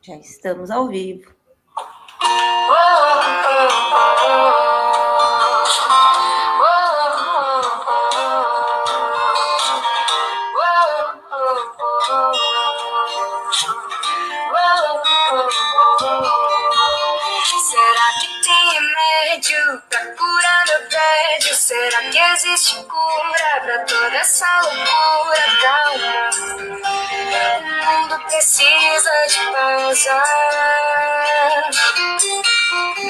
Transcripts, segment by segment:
Já estamos ao vivo. Será que tem remédio pra curar meu tédio? Será que existe cura pra toda essa loucura? Calma, o mundo precisa de pausa.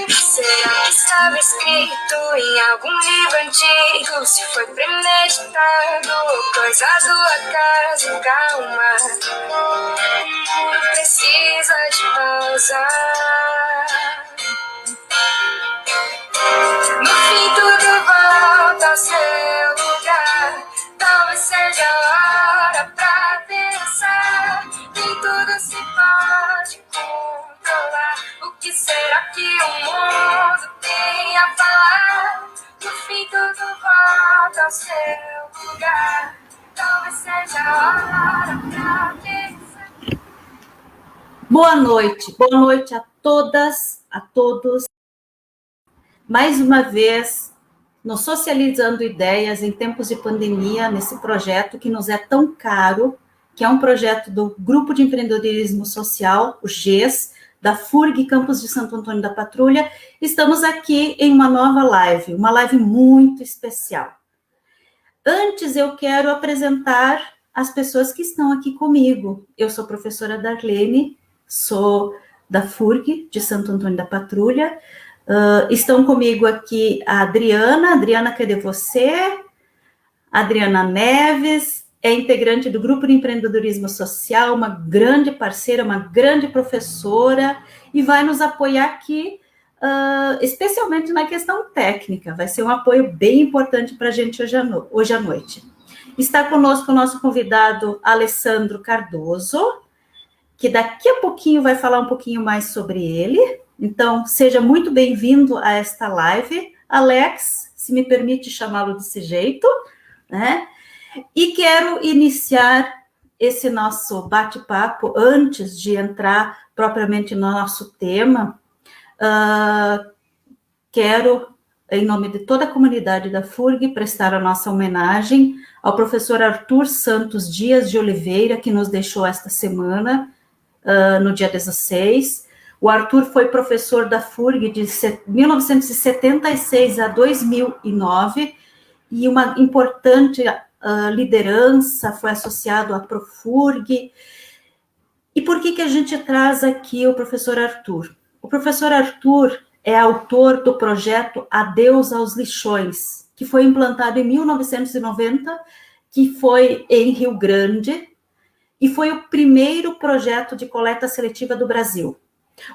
Será que estava escrito em algum livro antigo? Se foi premeditado ou coisa do acaso? Calma, o mundo precisa de pausa. No fim tudo volta ao seu lugar. Talvez seja a hora pra pensar. Nem tudo se pode controlar. O que será que o mundo tem a falar? No fim tudo volta ao seu lugar. Talvez seja a hora pra pensar. Boa noite a todas, a todos. Mais uma vez, nos Socializando Ideias em tempos de pandemia, nesse projeto que nos é tão caro, que é um projeto do Grupo de Empreendedorismo Social, o GES, da FURG Campus de Santo Antônio da Patrulha. Estamos aqui em uma nova live, uma live muito especial. Antes, eu quero apresentar as pessoas que estão aqui comigo. Eu sou a professora Darlene, sou da FURG de Santo Antônio da Patrulha. Estão comigo aqui a Adriana, cadê você? Adriana Neves, é integrante do Grupo de Empreendedorismo Social, uma grande parceira, uma grande professora, e vai nos apoiar aqui, especialmente na questão técnica. Vai ser um apoio bem importante para a gente hoje à noite. Está conosco o nosso convidado Alessandro Cardoso, que daqui a pouquinho vai falar um pouquinho mais sobre ele. Então, seja muito bem-vindo a esta live. Alex, se me permite chamá-lo desse jeito, né? E quero iniciar esse nosso bate-papo antes de entrar propriamente no nosso tema. Quero, em nome de toda a comunidade da FURG, prestar a nossa homenagem ao professor Arthur Santos Dias de Oliveira, que nos deixou esta semana, no dia 16. O Arthur foi professor da FURG de 1976 a 2009, e uma importante liderança, foi associado à Profurg. E por que a gente traz aqui o professor Arthur? O professor Arthur é autor do projeto Adeus aos Lixões, que foi implantado em 1990, que foi em Rio Grande, e foi o primeiro projeto de coleta seletiva do Brasil.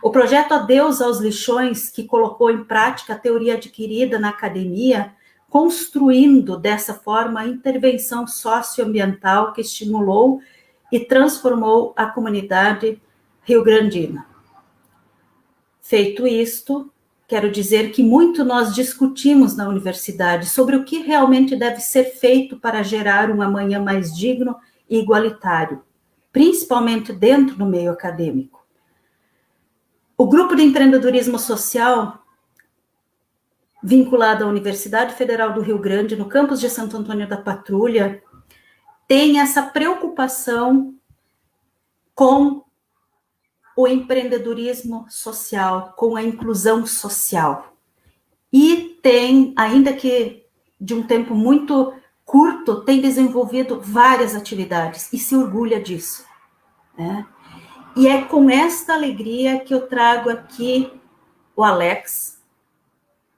O projeto Adeus aos Lixões, que colocou em prática a teoria adquirida na academia, construindo dessa forma a intervenção socioambiental que estimulou e transformou a comunidade rio-grandina. Feito isto, quero dizer que muito nós discutimos na universidade sobre o que realmente deve ser feito para gerar um amanhã mais digno e igualitário, principalmente dentro do meio acadêmico. O Grupo de Empreendedorismo Social, vinculado à Universidade Federal do Rio Grande, no campus de Santo Antônio da Patrulha, tem essa preocupação com o empreendedorismo social, com a inclusão social. E tem, ainda que de um tempo muito curto, tem desenvolvido várias atividades e se orgulha disso, né? E é com esta alegria que eu trago aqui o Alex,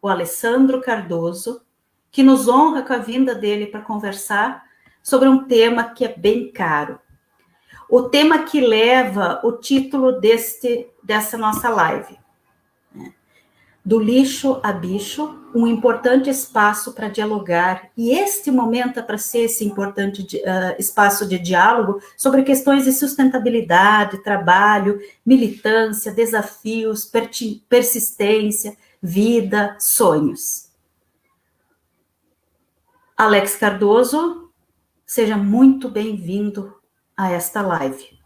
o Alessandro Cardoso, que nos honra com a vinda dele para conversar sobre um tema que é bem caro. O tema que leva o título dessa nossa live, né? Do lixo a bicho, um importante espaço para dialogar, e este momento é para ser esse importante espaço de diálogo sobre questões de sustentabilidade, trabalho, militância, desafios, persistência, vida, sonhos. Alex Cardoso, seja muito bem-vindo a esta live.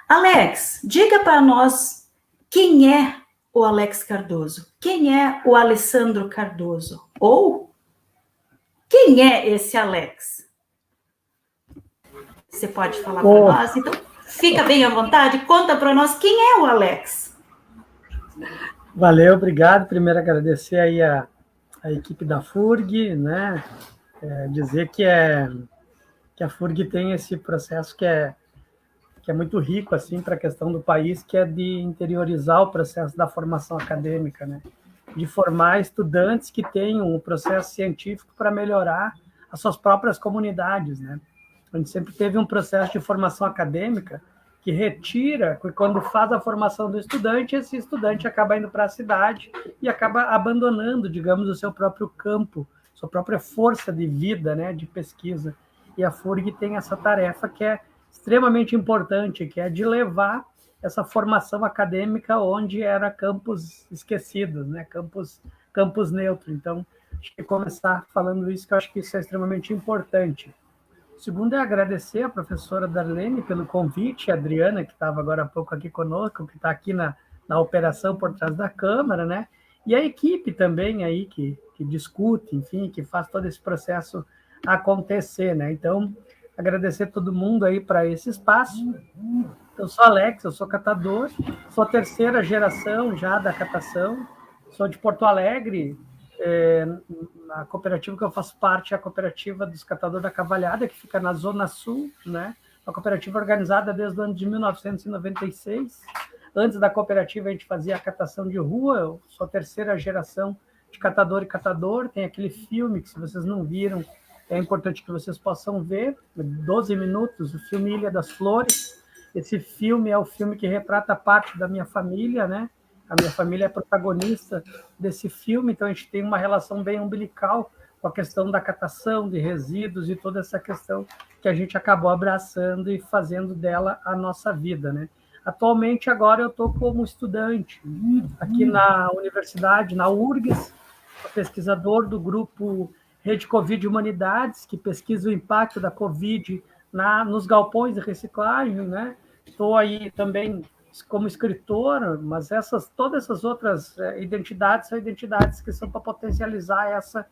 Alex, diga para nós quem é o Alex Cardoso, quem é o Alessandro Cardoso, ou quem é esse Alex? Você pode falar para nós? Então, fica bem à vontade, conta para nós quem é o Alex. Valeu, obrigado. Primeiro agradecer aí a equipe da FURG, né? Dizer que a FURG tem esse processo que é muito rico assim para a questão do país, que é de interiorizar o processo da formação acadêmica, né? De formar estudantes que tenham um processo científico para melhorar as suas próprias comunidades, né? A gente sempre teve um processo de formação acadêmica que retira, quando faz a formação do estudante, esse estudante acaba indo para a cidade e acaba abandonando, digamos, o seu próprio campo, sua própria força de vida, né, de pesquisa. E a FURG tem essa tarefa que é extremamente importante, que é de levar essa formação acadêmica onde era campos esquecidos, né, campus neutro. Então, acho que começar falando isso, que eu acho que isso é extremamente importante. O segundo é agradecer a professora Darlene pelo convite, a Adriana, que estava agora há pouco aqui conosco, que está aqui na operação por trás da câmera, né? E a equipe também aí que discute, enfim, que faz todo esse processo acontecer, né? Então, agradecer todo mundo aí para esse espaço. Eu sou Alex, eu sou catador, sou a terceira geração já da catação, sou de Porto Alegre. A cooperativa que eu faço parte é a cooperativa dos catadores da Cavalhada, que fica na Zona Sul, né? Uma cooperativa organizada desde o ano de 1996. Antes da cooperativa, a gente fazia a catação de rua. Eu sou a terceira geração de catador e catador. Tem aquele filme que, se vocês não viram, é importante que vocês possam ver, 12 minutos, o filme Ilha das Flores. Esse filme é o filme que retrata parte da minha família, né? A minha família é protagonista desse filme, então a gente tem uma relação bem umbilical com a questão da catação de resíduos e toda essa questão que a gente acabou abraçando e fazendo dela a nossa vida, né? Atualmente, agora, eu estou como estudante aqui na universidade, na URGS, pesquisador do grupo Rede Covid Humanidades, que pesquisa o impacto da Covid nos galpões de reciclagem, né? Estou aí também como escritor, mas todas essas outras identidades são identidades que são para potencializar essa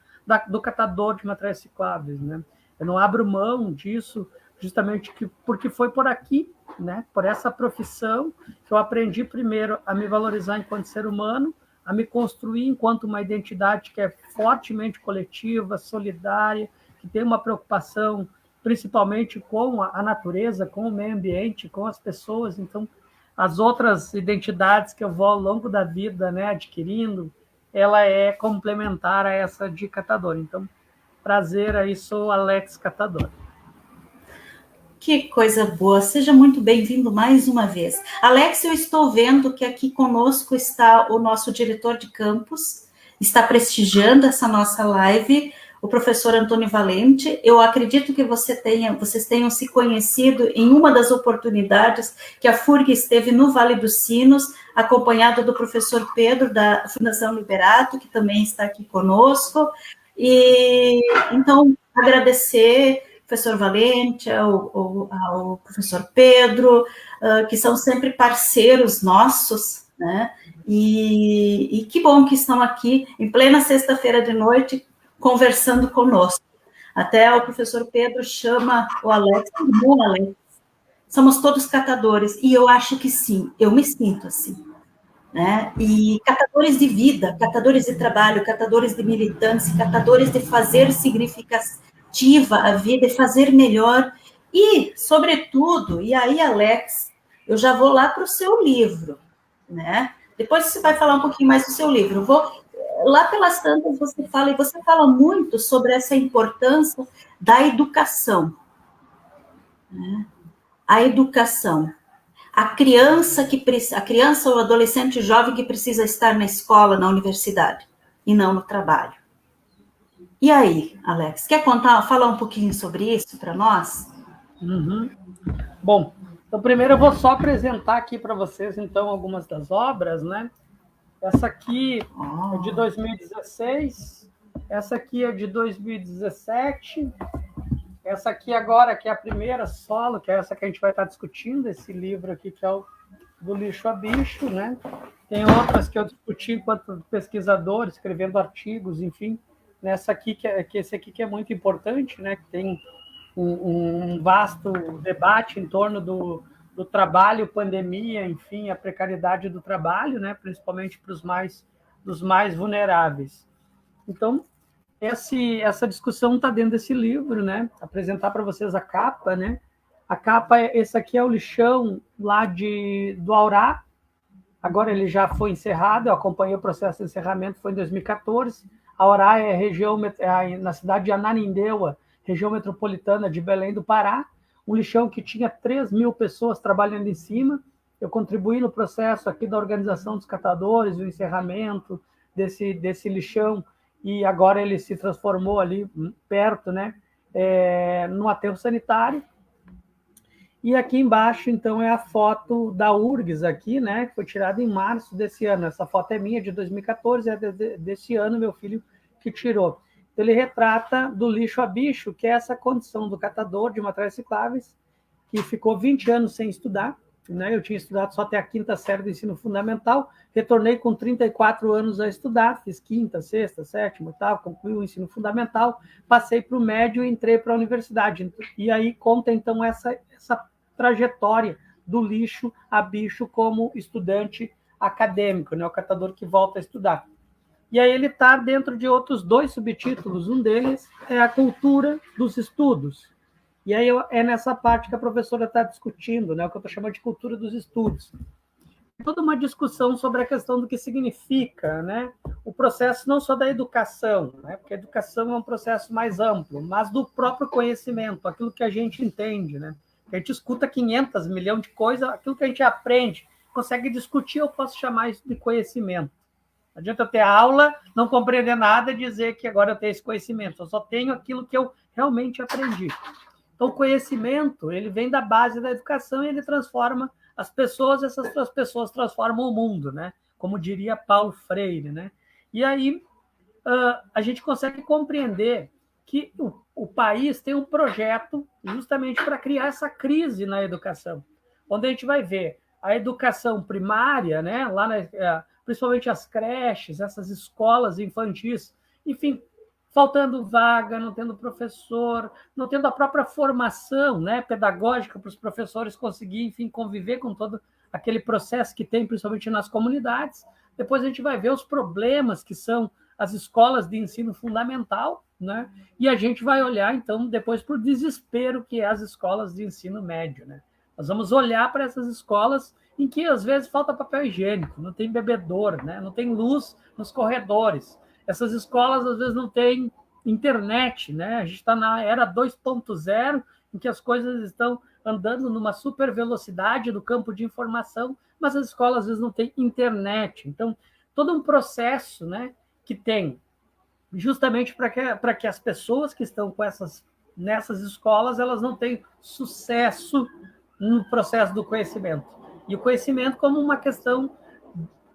do catador de materiais recicláveis, né? Eu não abro mão disso justamente porque foi por aqui, né? Por essa profissão que eu aprendi primeiro a me valorizar enquanto ser humano, a me construir enquanto uma identidade que é fortemente coletiva, solidária, que tem uma preocupação principalmente com a natureza, com o meio ambiente, com as pessoas. Então, as outras identidades que eu vou ao longo da vida, né, adquirindo, ela é complementar a essa de catador. Então, prazer, aí sou Alex Catador. Que coisa boa, seja muito bem-vindo mais uma vez. Alex, eu estou vendo que aqui conosco está o nosso diretor de campus, está prestigiando essa nossa live, o professor Antônio Valente. Eu acredito que vocês tenham se conhecido em uma das oportunidades que a FURG esteve no Vale dos Sinos, acompanhado do professor Pedro, da Fundação Liberato, que também está aqui conosco. E então, agradecer professor Valente, ao professor Pedro, que são sempre parceiros nossos, né? E que bom que estão aqui em plena sexta-feira de noite conversando conosco. Até o professor Pedro chama o Alex, Alex. Somos todos catadores, e eu acho que sim, eu me sinto assim, né? E catadores de vida, catadores de trabalho, catadores de militância, catadores de fazer significativa a vida e fazer melhor. E, sobretudo, e aí, Alex, eu já vou lá para o seu livro, né? Depois você vai falar um pouquinho mais do seu livro. Eu vou lá pelas tantas, você fala muito sobre essa importância da educação, né? A educação. A criança ou adolescente jovem que precisa estar na escola, na universidade, e não no trabalho. E aí, Alex, quer falar um pouquinho sobre isso para nós? Uhum. Bom, então primeiro eu vou só apresentar aqui para vocês, então, algumas das obras, né? Essa aqui é de 2016, essa aqui é de 2017, Essa aqui agora, que é a primeira solo, que é essa que a gente vai estar discutindo, esse livro aqui, que é o Do Lixo a Bicho, né? Tem outras que eu discuti enquanto pesquisador, escrevendo artigos, enfim. Nessa aqui, esse aqui que é muito importante, né? Que tem um vasto debate em torno do trabalho, pandemia, enfim, a precariedade do trabalho, né? Principalmente para dos mais vulneráveis. Então, essa discussão está dentro desse livro, né? Apresentar para vocês a capa, né? A capa, esse aqui é o lixão lá do Aurá. Agora ele já foi encerrado, eu acompanhei o processo de encerramento, foi em 2014. A Aurá é região, na cidade de Ananindeua, região metropolitana de Belém do Pará, um lixão que tinha 3.000 pessoas trabalhando em cima. Eu contribuí no processo aqui da organização dos catadores, o encerramento desse lixão, e agora ele se transformou ali perto, né, num aterro sanitário. E aqui embaixo, então, é a foto da URGS aqui, né, que foi tirada em março desse ano. Essa foto é minha, de 2014, é desse ano, meu filho que tirou. Ele retrata do lixo a bicho, que é essa condição do catador de materiais recicláveis, que ficou 20 anos sem estudar, né? Eu tinha estudado só até a 5ª série do ensino fundamental, retornei com 34 anos a estudar, fiz 5ª, 6ª, 7ª, 8ª, concluí o ensino fundamental, passei para o médio e entrei para a universidade. E aí conta, então, essa trajetória do lixo a bicho como estudante acadêmico, né? O catador que volta a estudar. E aí ele está dentro de outros 2 subtítulos, um deles é a cultura dos estudos. E aí é nessa parte que a professora está discutindo, né, o que eu estou chamando de cultura dos estudos. Toda uma discussão sobre a questão do que significa, né, o processo não só da educação, né, porque a educação é um processo mais amplo, mas do próprio conhecimento, aquilo que a gente entende, né, que a gente escuta 500 milhões de coisas, aquilo que a gente aprende, consegue discutir, eu posso chamar isso de conhecimento. Não adianta eu ter aula, não compreender nada e dizer que agora eu tenho esse conhecimento, eu só tenho aquilo que eu realmente aprendi. Então, o conhecimento, ele vem da base da educação e ele transforma as pessoas, essas pessoas transformam o mundo, né? Como diria Paulo Freire, né? E aí a gente consegue compreender que o país tem um projeto justamente para criar essa crise na educação, onde a gente vai ver a educação primária, né? Lá principalmente as creches, essas escolas infantis, enfim, faltando vaga, não tendo professor, não tendo a própria formação, né, pedagógica para os professores conseguirem, enfim, conviver com todo aquele processo que tem, principalmente nas comunidades. Depois a gente vai ver os problemas que são as escolas de ensino fundamental, né, e a gente vai olhar, então, depois para o desespero que é as escolas de ensino médio, né. Nós vamos olhar para essas escolas em que, às vezes, falta papel higiênico, não tem bebedouro, né, não tem luz nos corredores. Essas escolas, às vezes, não têm internet, né? A gente está na era 2.0, em que as coisas estão andando numa super velocidade do campo de informação, mas as escolas, às vezes, não têm internet. Então, todo um processo, né, que tem justamente para que as pessoas que estão nessas escolas, elas não tenham sucesso no processo do conhecimento. E o conhecimento como uma questão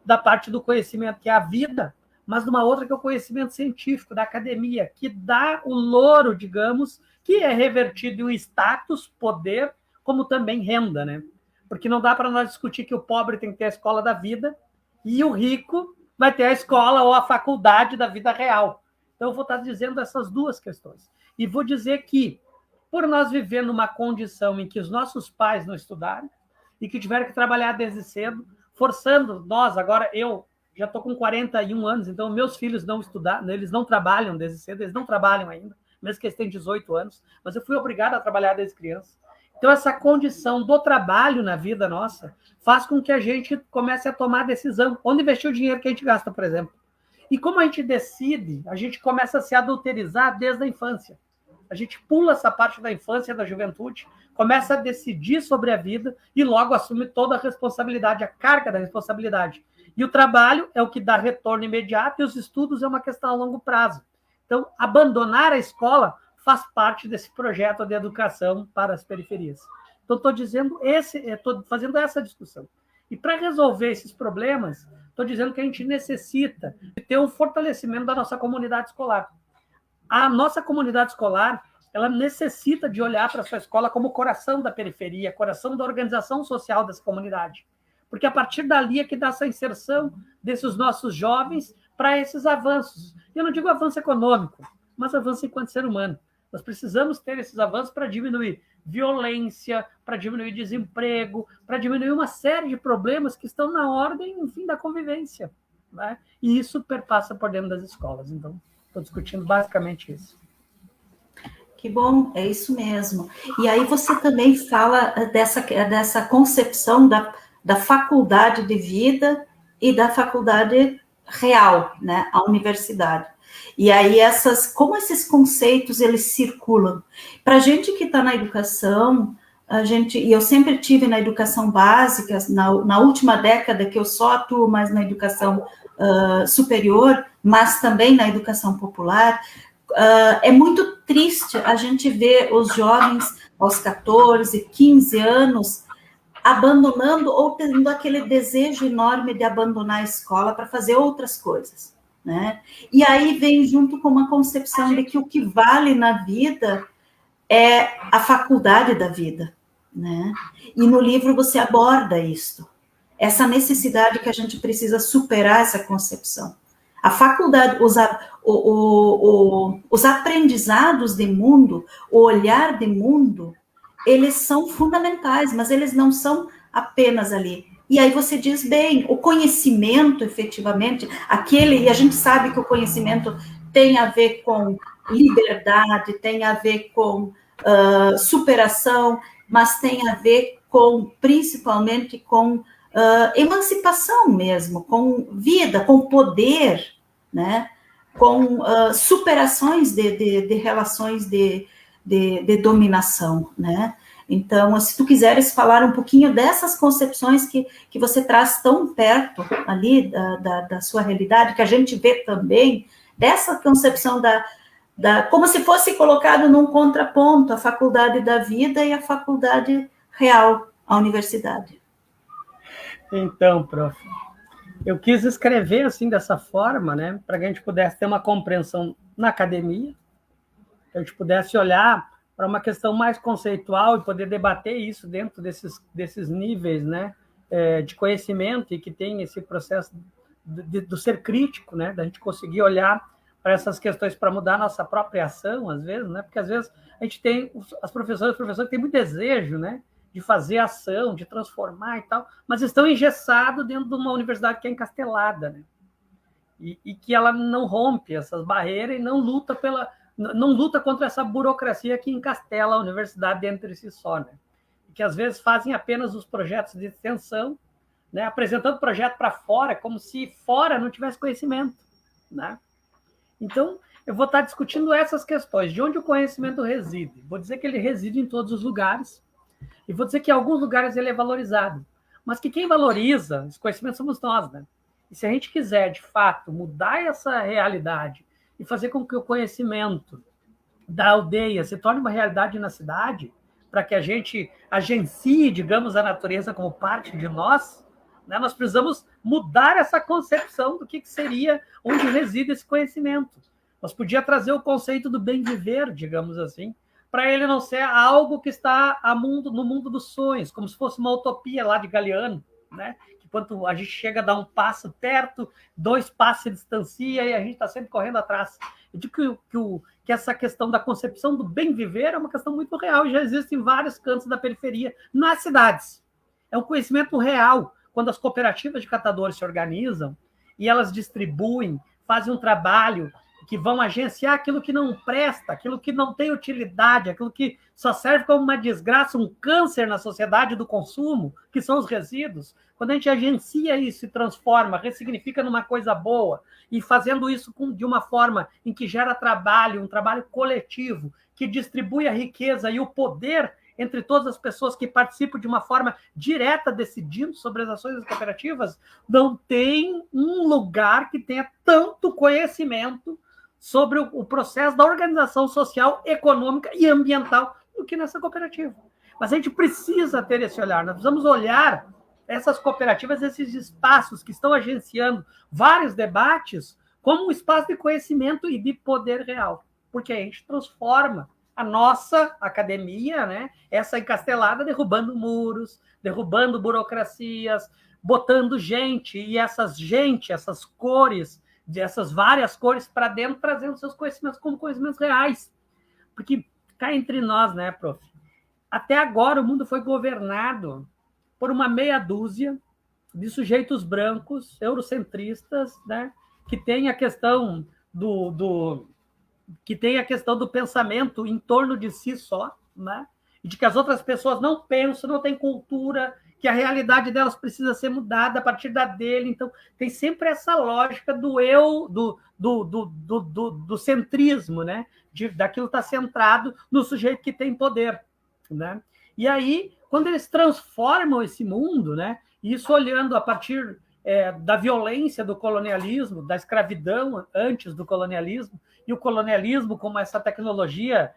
da parte do conhecimento, que é a vida, mas de uma outra que é o conhecimento científico, da academia, que dá o louro, digamos, que é revertido em status, poder, como também renda, né? Porque não dá para nós discutir que o pobre tem que ter a escola da vida e o rico vai ter a escola ou a faculdade da vida real. Então, eu vou estar dizendo essas 2 questões. E vou dizer que, por nós viver numa condição em que os nossos pais não estudaram e que tiveram que trabalhar desde cedo, forçando nós, agora eu já estou com 41 anos, então meus filhos não estudaram, eles não trabalham desde cedo, eles não trabalham ainda, mesmo que eles tenham 18 anos, mas eu fui obrigado a trabalhar desde criança. Então, essa condição do trabalho na vida nossa faz com que a gente comece a tomar decisão. Onde investir o dinheiro que a gente gasta, por exemplo? E como a gente decide, a gente começa a se adulterizar desde a infância. A gente pula essa parte da infância, da juventude, começa a decidir sobre a vida e logo assume toda a responsabilidade, a carga da responsabilidade. E o trabalho é o que dá retorno imediato e os estudos é uma questão a longo prazo. Então, abandonar a escola faz parte desse projeto de educação para as periferias. Então, estou fazendo essa discussão. E para resolver esses problemas, estou dizendo que a gente necessita de ter um fortalecimento da nossa comunidade escolar. A nossa comunidade escolar ela necessita de olhar para a sua escola como coração da periferia, coração da organização social dessa comunidade. Porque a partir dali é que dá essa inserção desses nossos jovens para esses avanços. Eu não digo avanço econômico, mas avanço enquanto ser humano. Nós precisamos ter esses avanços para diminuir violência, para diminuir desemprego, para diminuir uma série de problemas que estão na ordem, enfim, da convivência. Né? E isso perpassa por dentro das escolas. Então, estou discutindo basicamente isso. Que bom, é isso mesmo. E aí você também fala dessa concepção da faculdade de vida e da faculdade real, né, a universidade. E aí como esses conceitos eles circulam. Para a gente que está na educação, e eu sempre tive na educação básica, na última década que eu só atuo mais na educação superior, mas também na educação popular, é muito triste a gente ver os jovens aos 14, 15 anos abandonando ou tendo aquele desejo enorme de abandonar a escola para fazer outras coisas, né? E aí vem junto com uma concepção de que o que vale na vida é a faculdade da vida, né? E no livro você aborda isto, essa necessidade que a gente precisa superar essa concepção. A faculdade, os aprendizados de mundo, o olhar de mundo, eles são fundamentais, mas eles não são apenas ali. E aí você diz bem, o conhecimento, efetivamente, e a gente sabe que o conhecimento tem a ver com liberdade, tem a ver com superação, mas tem a ver principalmente com emancipação mesmo, com vida, com poder, né? Com superações de relações de dominação, né? Então, se tu quiseres falar um pouquinho dessas concepções que você traz tão perto ali da sua realidade, que a gente vê também, dessa concepção como se fosse colocado num contraponto a faculdade da vida e a faculdade real, a universidade. Então, prof, eu quis escrever assim dessa forma, né, para que a gente pudesse ter uma compreensão na academia, que a gente pudesse olhar para uma questão mais conceitual e poder debater isso dentro desses níveis, né, de conhecimento e que tem esse processo do ser crítico, né, da gente conseguir olhar para essas questões para mudar a nossa própria ação, às vezes, né, porque às vezes a gente tem as professoras e professores que têm muito desejo, né, de fazer ação, de transformar e tal, mas estão engessados dentro de uma universidade que é encastelada, né? E que ela não rompe essas barreiras e não luta contra essa burocracia que encastela a universidade dentro de si só, né? E que às vezes fazem apenas os projetos de extensão, né? Apresentando projeto para fora, como se fora não tivesse conhecimento, né? Então, eu vou estar discutindo essas questões, de onde o conhecimento reside. Vou dizer que ele reside em todos os lugares, e vou dizer que em alguns lugares ele é valorizado, mas que quem valoriza esse conhecimento somos nós, né? E se a gente quiser, de fato, mudar essa realidade e fazer com que o conhecimento da aldeia se torne uma realidade na cidade, para que a gente agencie, digamos, a natureza como parte de nós, né? Nós precisamos mudar essa concepção do que seria onde reside esse conhecimento. Nós podíamos trazer o conceito do bem viver, digamos assim, para ele não ser algo que está no mundo dos sonhos, como se fosse uma utopia lá de Galeano, né? Que quando a gente chega a dar um passo perto, 2 passos se distancia e a gente está sempre correndo atrás. Eu digo que essa questão da concepção do bem viver é uma questão muito real e já existe em vários cantos da periferia, nas cidades. É um conhecimento real. Quando as cooperativas de catadores se organizam e elas distribuem, fazem um trabalho que vão agenciar aquilo que não presta, aquilo que não tem utilidade, aquilo que só serve como uma desgraça, um câncer na sociedade do consumo, que são os resíduos. Quando a gente agencia isso e transforma, ressignifica numa coisa boa, e fazendo isso de uma forma em que gera trabalho, um trabalho coletivo, que distribui a riqueza e o poder entre todas as pessoas que participam de uma forma direta, decidindo sobre as ações das cooperativas, não tem um lugar que tenha tanto conhecimento sobre o processo da organização social, econômica e ambiental do que nessa cooperativa. Mas a gente precisa ter esse olhar, nós precisamos olhar essas cooperativas, esses espaços que estão agenciando vários debates, como um espaço de conhecimento e de poder real, porque a gente transforma a nossa academia, né, essa encastelada, derrubando muros, derrubando burocracias, botando gente, e essas cores, essas várias cores para dentro, trazendo seus conhecimentos como conhecimentos reais. Porque cá entre nós, né, prof? Até agora o mundo foi governado por uma meia dúzia de sujeitos brancos, eurocentristas, né, que tem a questão que tem a questão do pensamento em torno de si só, né? E de que as outras pessoas não pensam, não têm cultura, que a realidade delas precisa ser mudada a partir da dele. Então, tem sempre essa lógica do eu, do centrismo, né? Daquilo está centrado no sujeito que tem poder, né? E aí, quando eles transformam esse mundo, né? Isso olhando a partir da violência do colonialismo, da escravidão antes do colonialismo, e o colonialismo como essa tecnologia,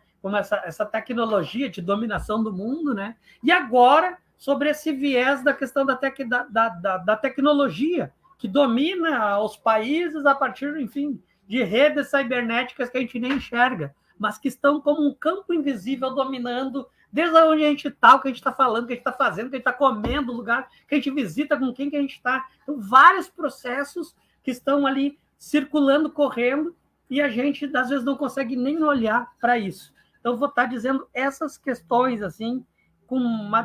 de dominação do mundo, né? E agora, sobre esse viés da questão da tecnologia, que domina os países a partir, enfim, de redes cibernéticas que a gente nem enxerga, mas que estão como um campo invisível dominando desde onde a gente está, o que a gente está falando, o que a gente está fazendo, o que a gente está comendo, o lugar que a gente visita, com quem que a gente está. Então, vários processos que estão ali circulando, correndo, e a gente, às vezes, não consegue nem olhar para isso. Então, vou estar dizendo essas questões, assim,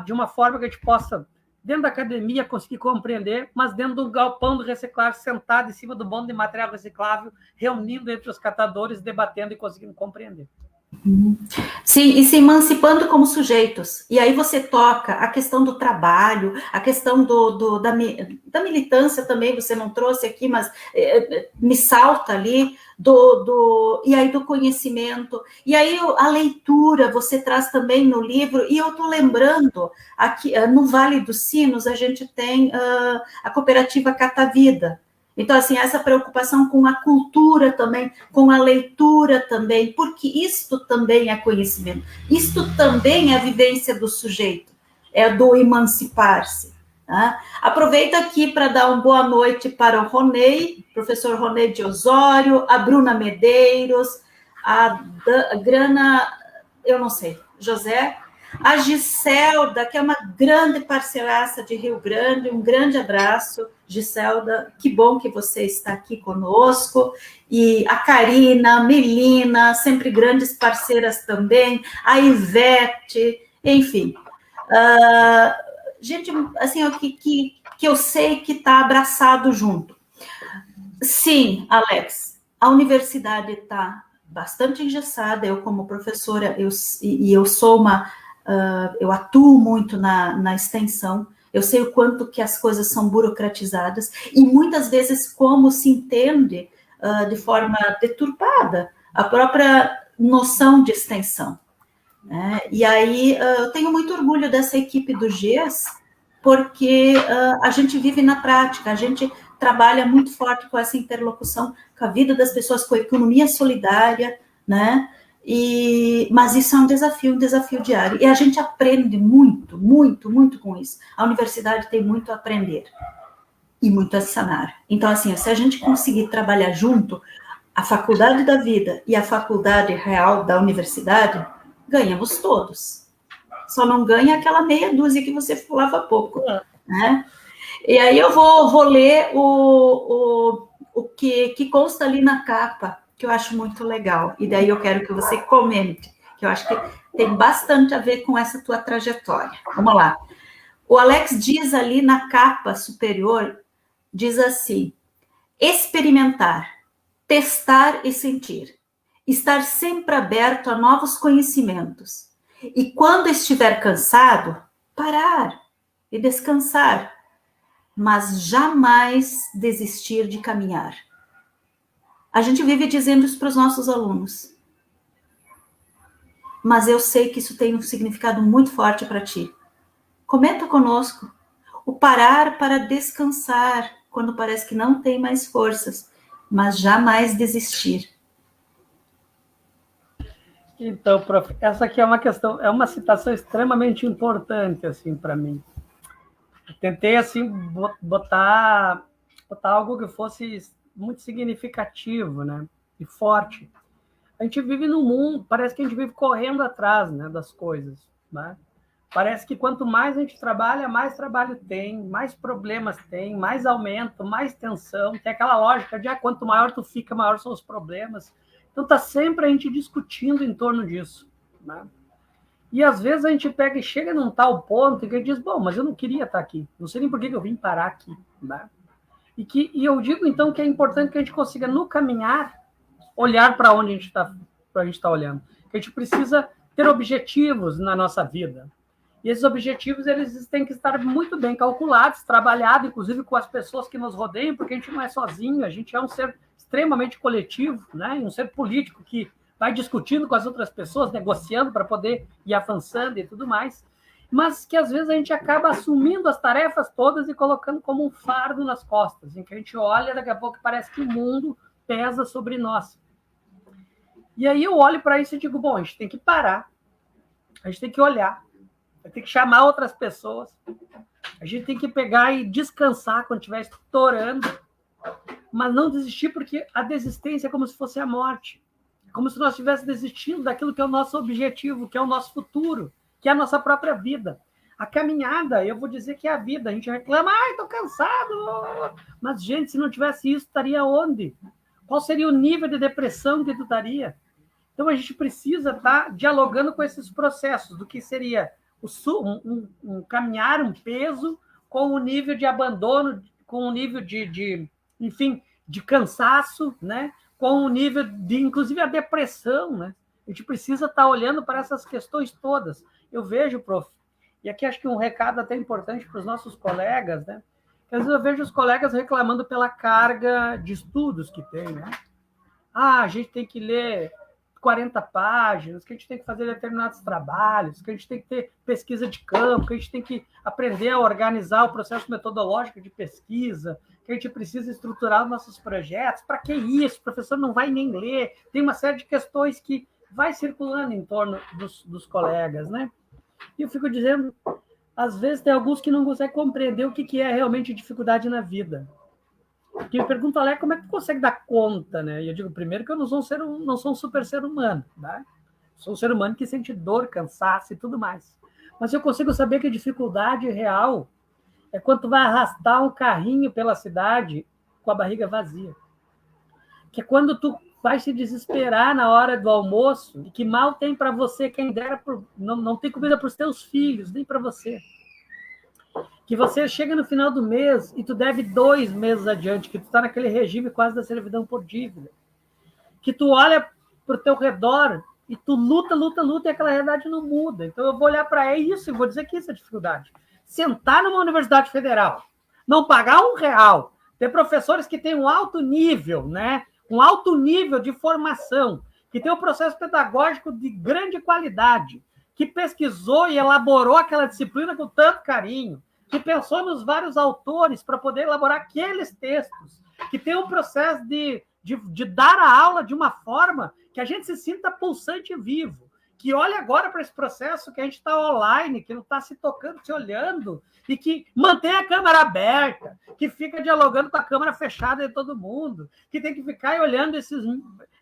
de uma forma que a gente possa, dentro da academia, conseguir compreender, mas dentro do galpão do reciclável, sentado em cima do bonde de material reciclável, reunindo entre os catadores, debatendo e conseguindo compreender. Sim, e se emancipando como sujeitos. E aí você toca a questão do trabalho, a questão da militância também, você não trouxe aqui, mas me salta ali, e aí do conhecimento. E aí a leitura você traz também no livro, e eu estou lembrando, aqui no Vale dos Sinos, a gente tem a cooperativa Catavida. Então, assim, essa preocupação com a cultura também, com a leitura também, porque isto também é conhecimento, isto também é a vivência do sujeito, é do emancipar-se. Tá? Aproveito aqui para dar uma boa noite para o Ronei, professor Ronei de Osório, a Bruna Medeiros, a Grana, eu não sei, José, a Giselda, que é uma grande parceiraça de Rio Grande, um grande abraço, Giselda, que bom que você está aqui conosco, e a Karina, a Melina, sempre grandes parceiras também, a Ivete, enfim, gente, assim, que eu sei que está abraçado junto. Sim, Alex, a universidade está bastante engessada, eu como professora, eu sou eu atuo muito na extensão, eu sei o quanto que as coisas são burocratizadas, e muitas vezes como se entende de forma deturpada a própria noção de extensão. Né? E aí eu tenho muito orgulho dessa equipe do GES, porque a gente vive na prática, a gente trabalha muito forte com essa interlocução com a vida das pessoas, com a economia solidária, né? Mas isso é um desafio diário. E a gente aprende muito, muito, muito com isso. A universidade tem muito a aprender e muito a sanar. Então, assim, se a gente conseguir trabalhar junto, a faculdade da vida e a faculdade real da universidade, ganhamos todos. Só não ganha aquela meia dúzia que você falava há pouco, né? E aí eu vou ler o que consta ali na capa, que eu acho muito legal. E daí eu quero que você comente, que eu acho que tem bastante a ver com essa tua trajetória. Vamos lá. O Alex diz ali na capa superior, diz assim, experimentar, testar e sentir. Estar sempre aberto a novos conhecimentos. E quando estiver cansado, parar e descansar. Mas jamais desistir de caminhar. A gente vive dizendo isso para os nossos alunos. Mas eu sei que isso tem um significado muito forte para ti. Comenta conosco. O parar para descansar, quando parece que não tem mais forças, mas jamais desistir. Então, prof, essa aqui é uma questão, é uma citação extremamente importante, assim, para mim. Eu tentei, assim, botar algo que fosse muito significativo, né, e forte. a gente vive num mundo, parece que a gente vive correndo atrás, né, das coisas, né? Parece que quanto mais a gente trabalha, mais trabalho tem, mais problemas tem, mais aumento, mais tensão. Tem aquela lógica de quanto maior tu fica, maior são os problemas. Então está sempre a gente discutindo em torno disso, né? E às vezes a gente pega e chega num tal ponto em que a gente diz, bom, mas eu não queria estar aqui, não sei nem por que eu vim parar aqui, né? E eu digo então que é importante que a gente consiga, no caminhar, olhar para onde a gente está olhando. Que a gente precisa ter objetivos na nossa vida. E esses objetivos, eles têm que estar muito bem calculados, trabalhados, inclusive com as pessoas que nos rodeiam, porque a gente não é sozinho, a gente é um ser extremamente coletivo, né? Um ser político que vai discutindo com as outras pessoas, negociando para poder ir avançando e tudo mais, mas que às vezes a gente acaba assumindo as tarefas todas e colocando como um fardo nas costas, em que a gente olha, daqui a pouco parece que o mundo pesa sobre nós. E aí eu olho para isso e digo, bom, a gente tem que parar, a gente tem que olhar, tem que chamar outras pessoas, a gente tem que pegar e descansar quando estiver estourando, mas não desistir, porque a desistência é como se fosse a morte, é como se nós estivéssemos desistindo daquilo que é o nosso objetivo, que é o nosso futuro, que é a nossa própria vida. A caminhada, eu vou dizer que é a vida, a gente reclama, estou cansado, mas gente, se não tivesse isso, estaria onde? Qual seria o nível de depressão que tu estaria? Então a gente precisa estar dialogando com esses processos, do que seria um caminhar, um peso, com um nível de abandono, com um nível enfim, de cansaço, né? Com um nível de, inclusive, a depressão, né? A gente precisa estar olhando para essas questões todas. Eu vejo, prof, e aqui acho que um recado até importante para os nossos colegas, né? Que às vezes eu vejo os colegas reclamando pela carga de estudos que tem, né? A gente tem que ler 40 páginas, que a gente tem que fazer determinados trabalhos, que a gente tem que ter pesquisa de campo, que a gente tem que aprender a organizar o processo metodológico de pesquisa, que a gente precisa estruturar os nossos projetos. Para que isso? O professor não vai nem ler. Tem uma série de questões que vai circulando em torno dos colegas, né? E eu fico dizendo, às vezes tem alguns que não conseguem compreender o que é realmente dificuldade na vida. Que me perguntam, Alé, como é que tu consegue dar conta, né? E eu digo, primeiro, que eu não sou um super ser humano, tá? Sou um ser humano que sente dor, cansaço e tudo mais. Mas eu consigo saber que a dificuldade real é quando tu vai arrastar um carrinho pela cidade com a barriga vazia. Que é quando tu vai se desesperar na hora do almoço e que mal tem para você, quem dera, não tem comida para os teus filhos, nem para você. Que você chega no final do mês e tu deve 2 meses adiante, que tu está naquele regime quase da servidão por dívida. Que tu olha para o teu redor e tu luta e aquela realidade não muda. Então eu vou olhar para isso e vou dizer que isso é dificuldade. Sentar numa universidade federal, não pagar R$1, ter professores que têm um alto nível, né? Um alto nível de formação, que tem um processo pedagógico de grande qualidade, que pesquisou e elaborou aquela disciplina com tanto carinho, que pensou nos vários autores para poder elaborar aqueles textos, que tem um processo de dar a aula de uma forma que a gente se sinta pulsante e vivo, que olha agora para esse processo que a gente está online, que não está se tocando, se olhando, e que mantém a câmera aberta, que fica dialogando com a câmera fechada de todo mundo, que tem que ficar olhando esses...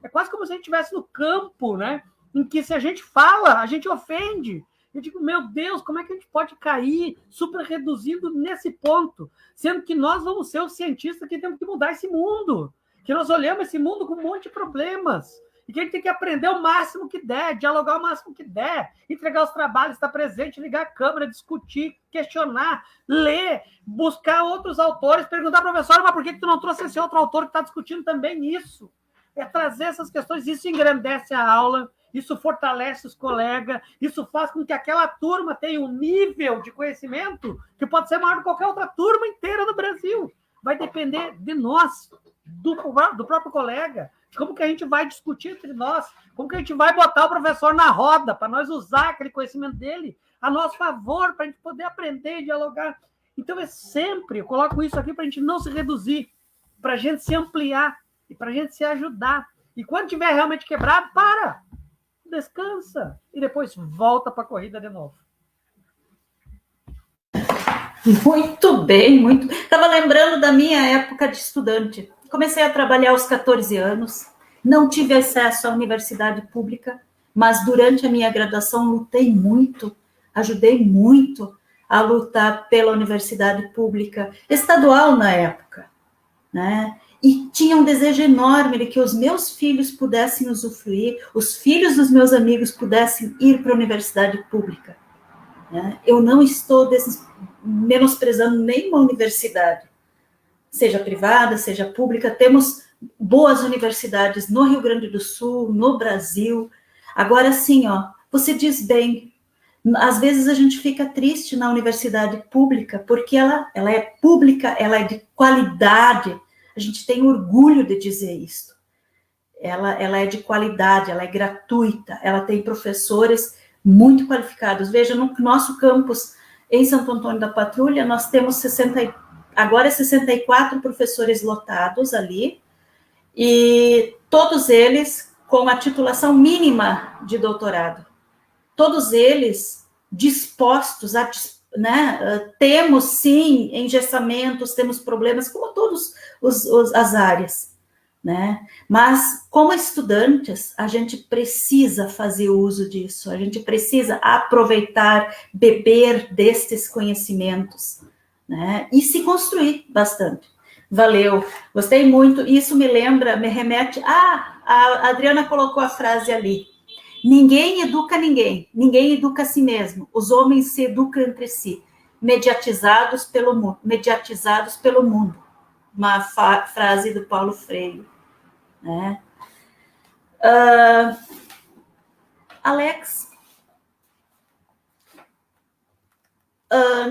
É quase como se a gente estivesse no campo, né? Em que se a gente fala, a gente ofende. Eu digo, meu Deus, como é que a gente pode cair super reduzindo nesse ponto? Sendo que nós vamos ser os cientistas que temos que mudar esse mundo. Que nós olhamos esse mundo com um monte de problemas. E que a gente tem que aprender o máximo que der, dialogar o máximo que der, entregar os trabalhos, estar presente, ligar a câmera, discutir, questionar, ler, buscar outros autores, perguntar ao professor, mas por que tu não trouxe esse outro autor que está discutindo também isso? É trazer essas questões, isso engrandece a aula, isso fortalece os colegas, isso faz com que aquela turma tenha um nível de conhecimento que pode ser maior do que qualquer outra turma inteira no Brasil. Vai depender de nós, do próprio colega, de como que a gente vai discutir entre nós, como que a gente vai botar o professor na roda para nós usar aquele conhecimento dele a nosso favor, para a gente poder aprender e dialogar. Então, eu coloco isso aqui para a gente não se reduzir, para a gente se ampliar e para a gente se ajudar. E quando tiver realmente quebrado, descansa e depois volta para a corrida de novo. Muito bem, Estava lembrando da minha época de estudante. Comecei a trabalhar aos 14 anos não tive acesso à universidade pública, mas durante a minha graduação lutei muito, ajudei muito a lutar pela universidade pública, estadual na época, né? E tinha um desejo enorme de que os meus filhos pudessem usufruir, os filhos dos meus amigos pudessem ir para a universidade pública, né? Eu não estou menosprezando nenhuma universidade, seja privada, seja pública, temos boas universidades no Rio Grande do Sul, no Brasil. Agora sim, ó, você diz bem, às vezes a gente fica triste na universidade pública, porque ela é pública, ela é de qualidade, a gente tem orgulho de dizer isso. Ela é de qualidade, ela é gratuita, ela tem professores muito qualificados. Veja, no nosso campus em Santo Antônio da Patrulha, nós temos agora 64 professores lotados ali, e todos eles com a titulação mínima de doutorado. Todos eles dispostos a, né, temos sim engessamentos, temos problemas, como todas as áreas, né? Mas, como estudantes, a gente precisa fazer uso disso, a gente precisa aproveitar, beber destes conhecimentos, né? E se construir bastante. Valeu, gostei muito. Isso me remete. A Adriana colocou a frase ali. Ninguém educa ninguém, ninguém educa a si mesmo. Os homens se educam entre si, mediatizados pelo mundo. Uma frase do Paulo Freire, né? Alex,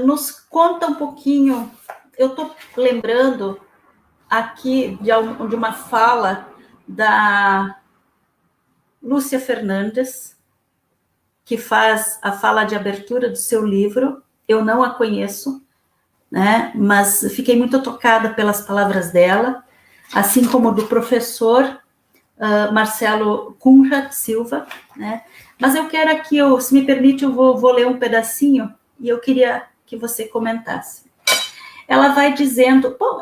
nos conta um pouquinho. Eu estou lembrando aqui de uma fala da Lúcia Fernandes, que faz a fala de abertura do seu livro. Eu não a conheço, né? Mas fiquei muito tocada pelas palavras dela, assim como do professor Marcelo Cunha Silva, né? Mas eu quero aqui, se me permite, eu vou ler um pedacinho e eu queria que você comentasse. Ela vai dizendo, bom,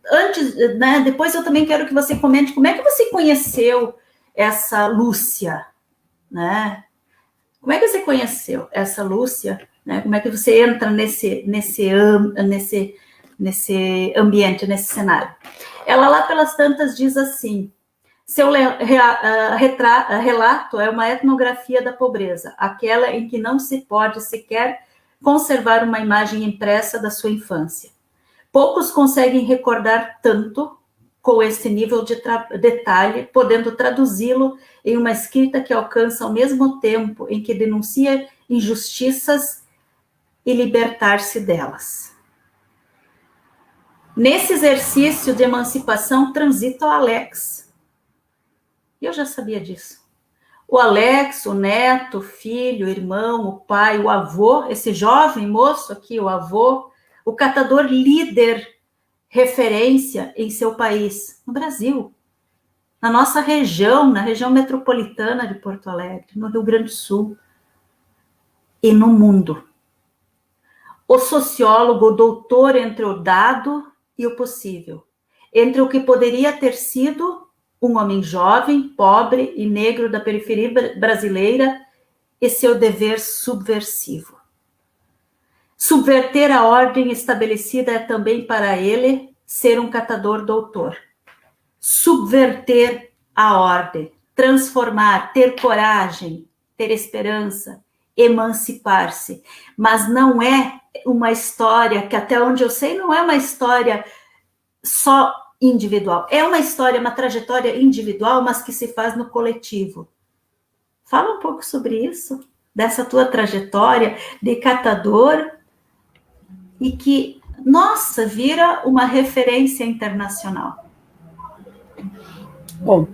antes, né, depois eu também quero que você comente como é que você conheceu essa Lúcia, né? Como é que você conheceu essa Lúcia, né? Como é que você entra nesse ambiente, nesse cenário? Ela lá pelas tantas diz assim: seu relato é uma etnografia da pobreza, aquela em que não se pode sequer conservar uma imagem impressa da sua infância. Poucos conseguem recordar tanto com esse nível de detalhe, podendo traduzi-lo em uma escrita que alcança ao mesmo tempo em que denuncia injustiças e libertar-se delas. Nesse exercício de emancipação transita o Alex. Eu já sabia disso. O Alex, o neto, o filho, o irmão, o pai, o avô, esse jovem moço aqui, o avô, o catador líder, referência em seu país, no Brasil, na nossa região, na região metropolitana de Porto Alegre, no Rio Grande do Sul e no mundo. O sociólogo, o doutor entre o dado e o possível, entre o que poderia ter sido um homem jovem, pobre e negro da periferia brasileira e seu dever subversivo. Subverter a ordem estabelecida é também para ele ser um catador doutor. Subverter a ordem, transformar, ter coragem, ter esperança, emancipar-se. Mas não é uma história que, até onde eu sei, não é uma história só individual. É uma história, uma trajetória individual, mas que se faz no coletivo. Fala um pouco sobre isso, dessa tua trajetória de catador e que, nossa, vira uma referência internacional. Bom,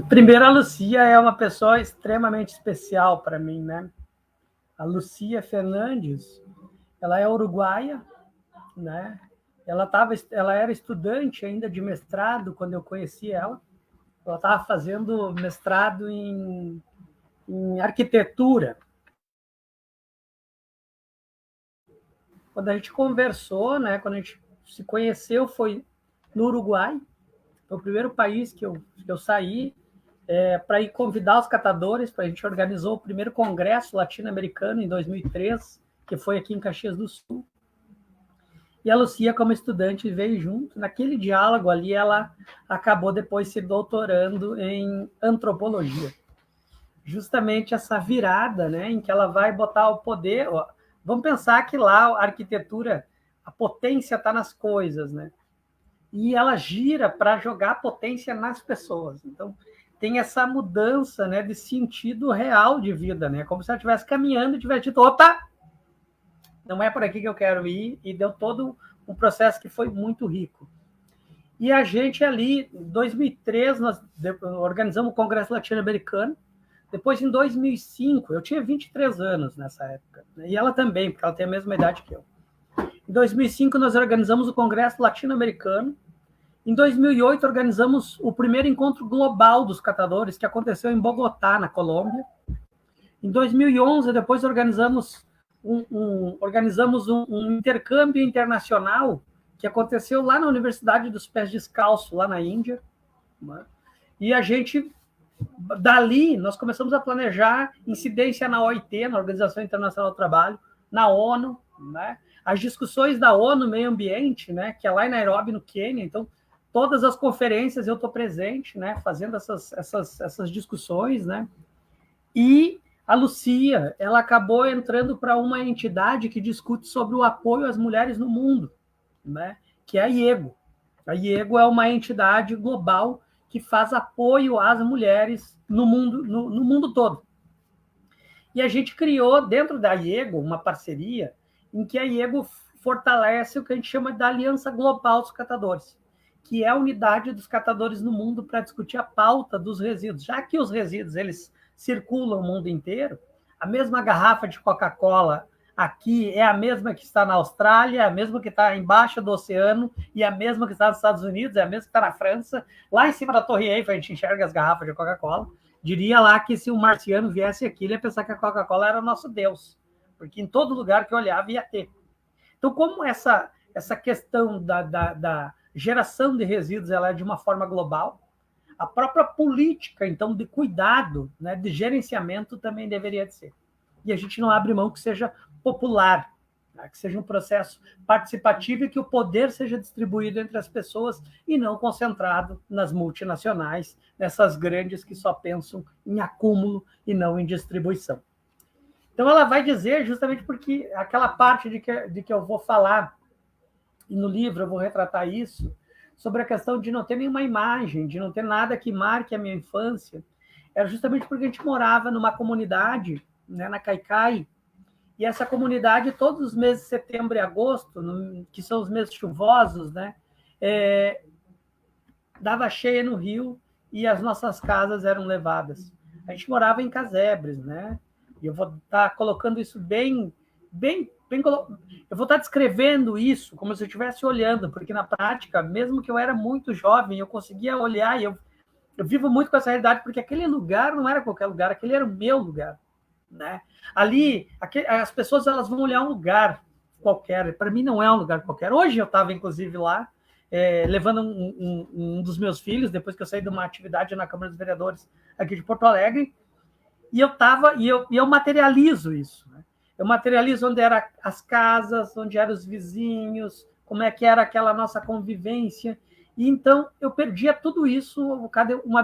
primeiro a Lucia é uma pessoa extremamente especial para mim, né? A Lucia Fernandes, ela é uruguaia, né? Ela era estudante ainda de mestrado quando eu conheci ela. Ela estava fazendo mestrado em arquitetura. Quando a gente conversou, né? Quando a gente se conheceu, foi no Uruguai. Foi o primeiro país que eu saí para ir convidar os catadores. A gente organizou o primeiro congresso latino-americano em 2003, que foi aqui em Caxias do Sul. E a Lucia, como estudante, veio junto. Naquele diálogo ali, ela acabou depois se doutorando em antropologia. Justamente essa virada, né, em que ela vai botar o poder. Vamos pensar que lá a arquitetura, a potência está nas coisas, né? E ela gira para jogar a potência nas pessoas. Então, tem essa mudança, né, de sentido real de vida, né? Como se ela estivesse caminhando e tivesse dito, opa, não é por aqui que eu quero ir, e deu todo um processo que foi muito rico. E a gente ali, em 2003, nós organizamos o Congresso Latino-Americano. Depois, em 2005, eu tinha 23 anos nessa época, né? E ela também, porque ela tem a mesma idade que eu. Em 2005, nós organizamos o Congresso Latino-Americano. Em 2008, organizamos o primeiro encontro global dos catadores, que aconteceu em Bogotá, na Colômbia. Em 2011, depois organizamos um intercâmbio internacional que aconteceu lá na Universidade dos Pés Descalços, lá na Índia. Né? E a gente, dali, nós começamos a planejar incidência na OIT, na Organização Internacional do Trabalho, na ONU, né? As discussões da ONU Meio Ambiente, né? Que é lá em Nairobi, no Quênia. Então, todas as conferências eu estou presente, né? Fazendo essas discussões, né? E a Lucia, ela acabou entrando para uma entidade que discute sobre o apoio às mulheres no mundo, né? Que é a IEGO. A IEGO é uma entidade global que faz apoio às mulheres no mundo todo. E a gente criou, dentro da IEGO, uma parceria em que a IEGO fortalece o que a gente chama da Aliança Global dos Catadores, que é a unidade dos catadores no mundo para discutir a pauta dos resíduos. Já que os resíduos eles circulam o mundo inteiro, a mesma garrafa de Coca-Cola aqui é a mesma que está na Austrália, é a mesma que está embaixo do oceano, e a mesma que está nos Estados Unidos, é a mesma que está na França. Lá em cima da Torre Eiffel, a gente enxerga as garrafas de Coca-Cola. Diria lá que se um marciano viesse aqui, ele ia pensar que a Coca-Cola era o nosso Deus, porque em todo lugar que olhava ia ter. Então, como essa questão da geração de resíduos ela é de uma forma global, a própria política, então, de cuidado, né, de gerenciamento também deveria de ser. E a gente não abre mão que seja popular, né, que seja um processo participativo e que o poder seja distribuído entre as pessoas e não concentrado nas multinacionais, nessas grandes que só pensam em acúmulo e não em distribuição. Então, ela vai dizer, justamente porque aquela parte de que eu vou falar, e no livro eu vou retratar isso, sobre a questão de não ter nenhuma imagem, de não ter nada que marque a minha infância, era justamente porque a gente morava numa comunidade, né, na Caicai, e essa comunidade, todos os meses de setembro e agosto, que são os meses chuvosos, né, dava cheia no rio e as nossas casas eram levadas. A gente morava em casebres, né? E eu vou estar colocando isso bem. Eu vou estar descrevendo isso como se eu estivesse olhando, porque na prática, mesmo que eu era muito jovem, eu conseguia olhar e eu vivo muito com essa realidade, porque aquele lugar não era qualquer lugar, aquele era o meu lugar, né? Ali, as pessoas elas vão olhar um lugar qualquer, para mim não é um lugar qualquer. Hoje eu estava, inclusive, lá, levando um dos meus filhos, depois que eu saí de uma atividade na Câmara dos Vereadores aqui de Porto Alegre, e eu materializo isso, né? Eu materializo onde eram as casas, onde eram os vizinhos, como é que era aquela nossa convivência. E então eu perdia tudo isso uma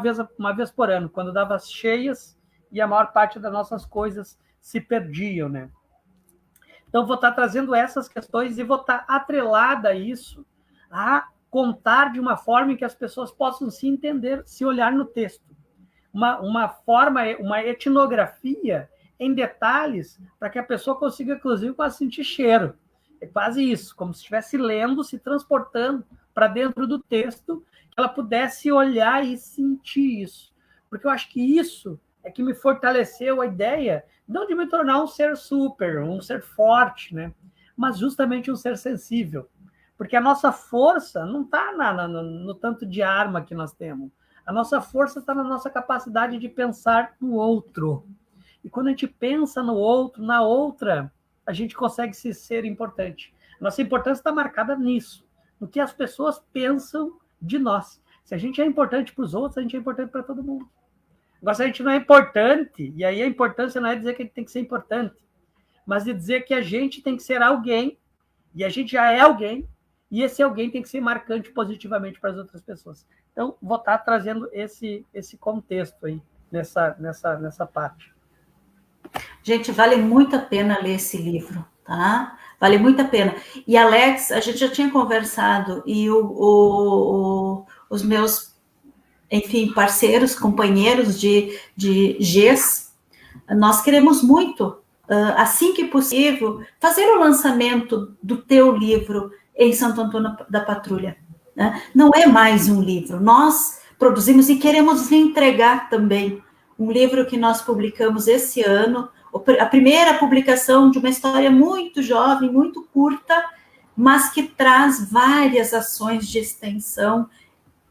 vez por ano, quando dava as cheias e a maior parte das nossas coisas se perdiam, né? Então vou estar trazendo essas questões e vou estar atrelada a isso, a contar de uma forma em que as pessoas possam se entender, se olhar no texto. Uma etnografia em detalhes, para que a pessoa consiga, inclusive, quase sentir cheiro. É quase isso, como se estivesse lendo, se transportando para dentro do texto, que ela pudesse olhar e sentir isso. Porque eu acho que isso é que me fortaleceu a ideia, não de me tornar um ser super, um ser forte, né? Mas justamente um ser sensível. Porque a nossa força não está no tanto de arma que nós temos. A nossa força está na nossa capacidade de pensar no outro. E quando a gente pensa no outro, na outra, a gente consegue ser importante. Nossa importância está marcada nisso, no que as pessoas pensam de nós. Se a gente é importante para os outros, a gente é importante para todo mundo. Agora, se a gente não é importante, e aí a importância não é dizer que a gente tem que ser importante, mas de dizer que a gente tem que ser alguém, e a gente já é alguém, e esse alguém tem que ser marcante positivamente para as outras pessoas. Então, vou estar trazendo esse contexto aí, nessa parte. Gente, vale muito a pena ler esse livro, tá? Vale muito a pena. E, Alex, a gente já tinha conversado, e os meus, enfim, parceiros, companheiros de GES, nós queremos muito, assim que possível, fazer o lançamento do teu livro em Santo Antônio da Patrulha. Né? Não é mais um livro, nós produzimos e queremos lhe entregar também um livro que nós publicamos esse ano, a primeira publicação de uma história muito jovem, muito curta, mas que traz várias ações de extensão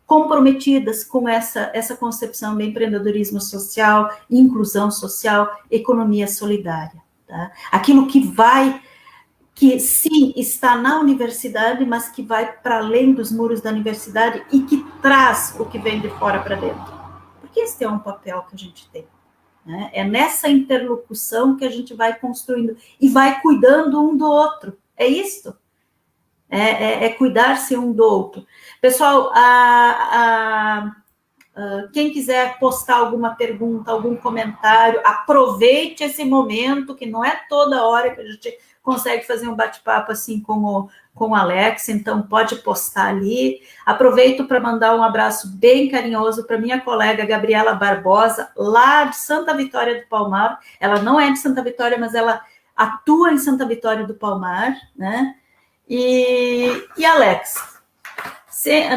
comprometidas com essa concepção de empreendedorismo social, inclusão social, economia solidária. Tá? Aquilo que sim está na universidade, mas que vai para além dos muros da universidade e que traz o que vem de fora para dentro. Porque esse é um papel que a gente tem. Né? É nessa interlocução que a gente vai construindo e vai cuidando um do outro. É isso. É cuidar-se um do outro. Pessoal, quem quiser postar alguma pergunta, algum comentário, aproveite esse momento, que não é toda hora que a gente consegue fazer um bate-papo assim com o Alex, então pode postar ali. Aproveito para mandar um abraço bem carinhoso para minha colega Gabriela Barbosa, lá de Santa Vitória do Palmar. Ela não é de Santa Vitória, mas ela atua em Santa Vitória do Palmar, né? E Alex,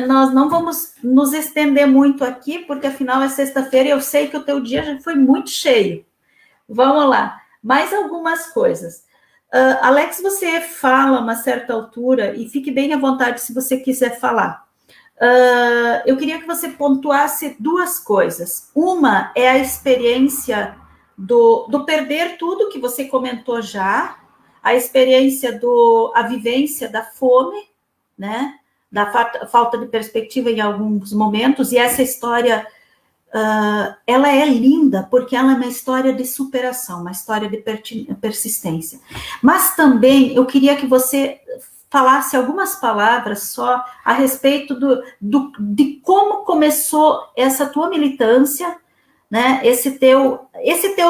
nós não vamos nos estender muito aqui, porque afinal é sexta-feira e eu sei que o teu dia já foi muito cheio. Vamos lá, mais algumas coisas. Alex, você fala a uma certa altura, e fique bem à vontade se você quiser falar. Eu queria que você pontuasse duas coisas. Uma é a experiência do perder tudo, que você comentou já, a experiência a vivência da fome, né? Da falta de perspectiva em alguns momentos, e essa história, ela é linda, porque ela é uma história de superação, uma história de persistência. Mas também eu queria que você falasse algumas palavras só a respeito de como começou essa tua militância, né? Esse teu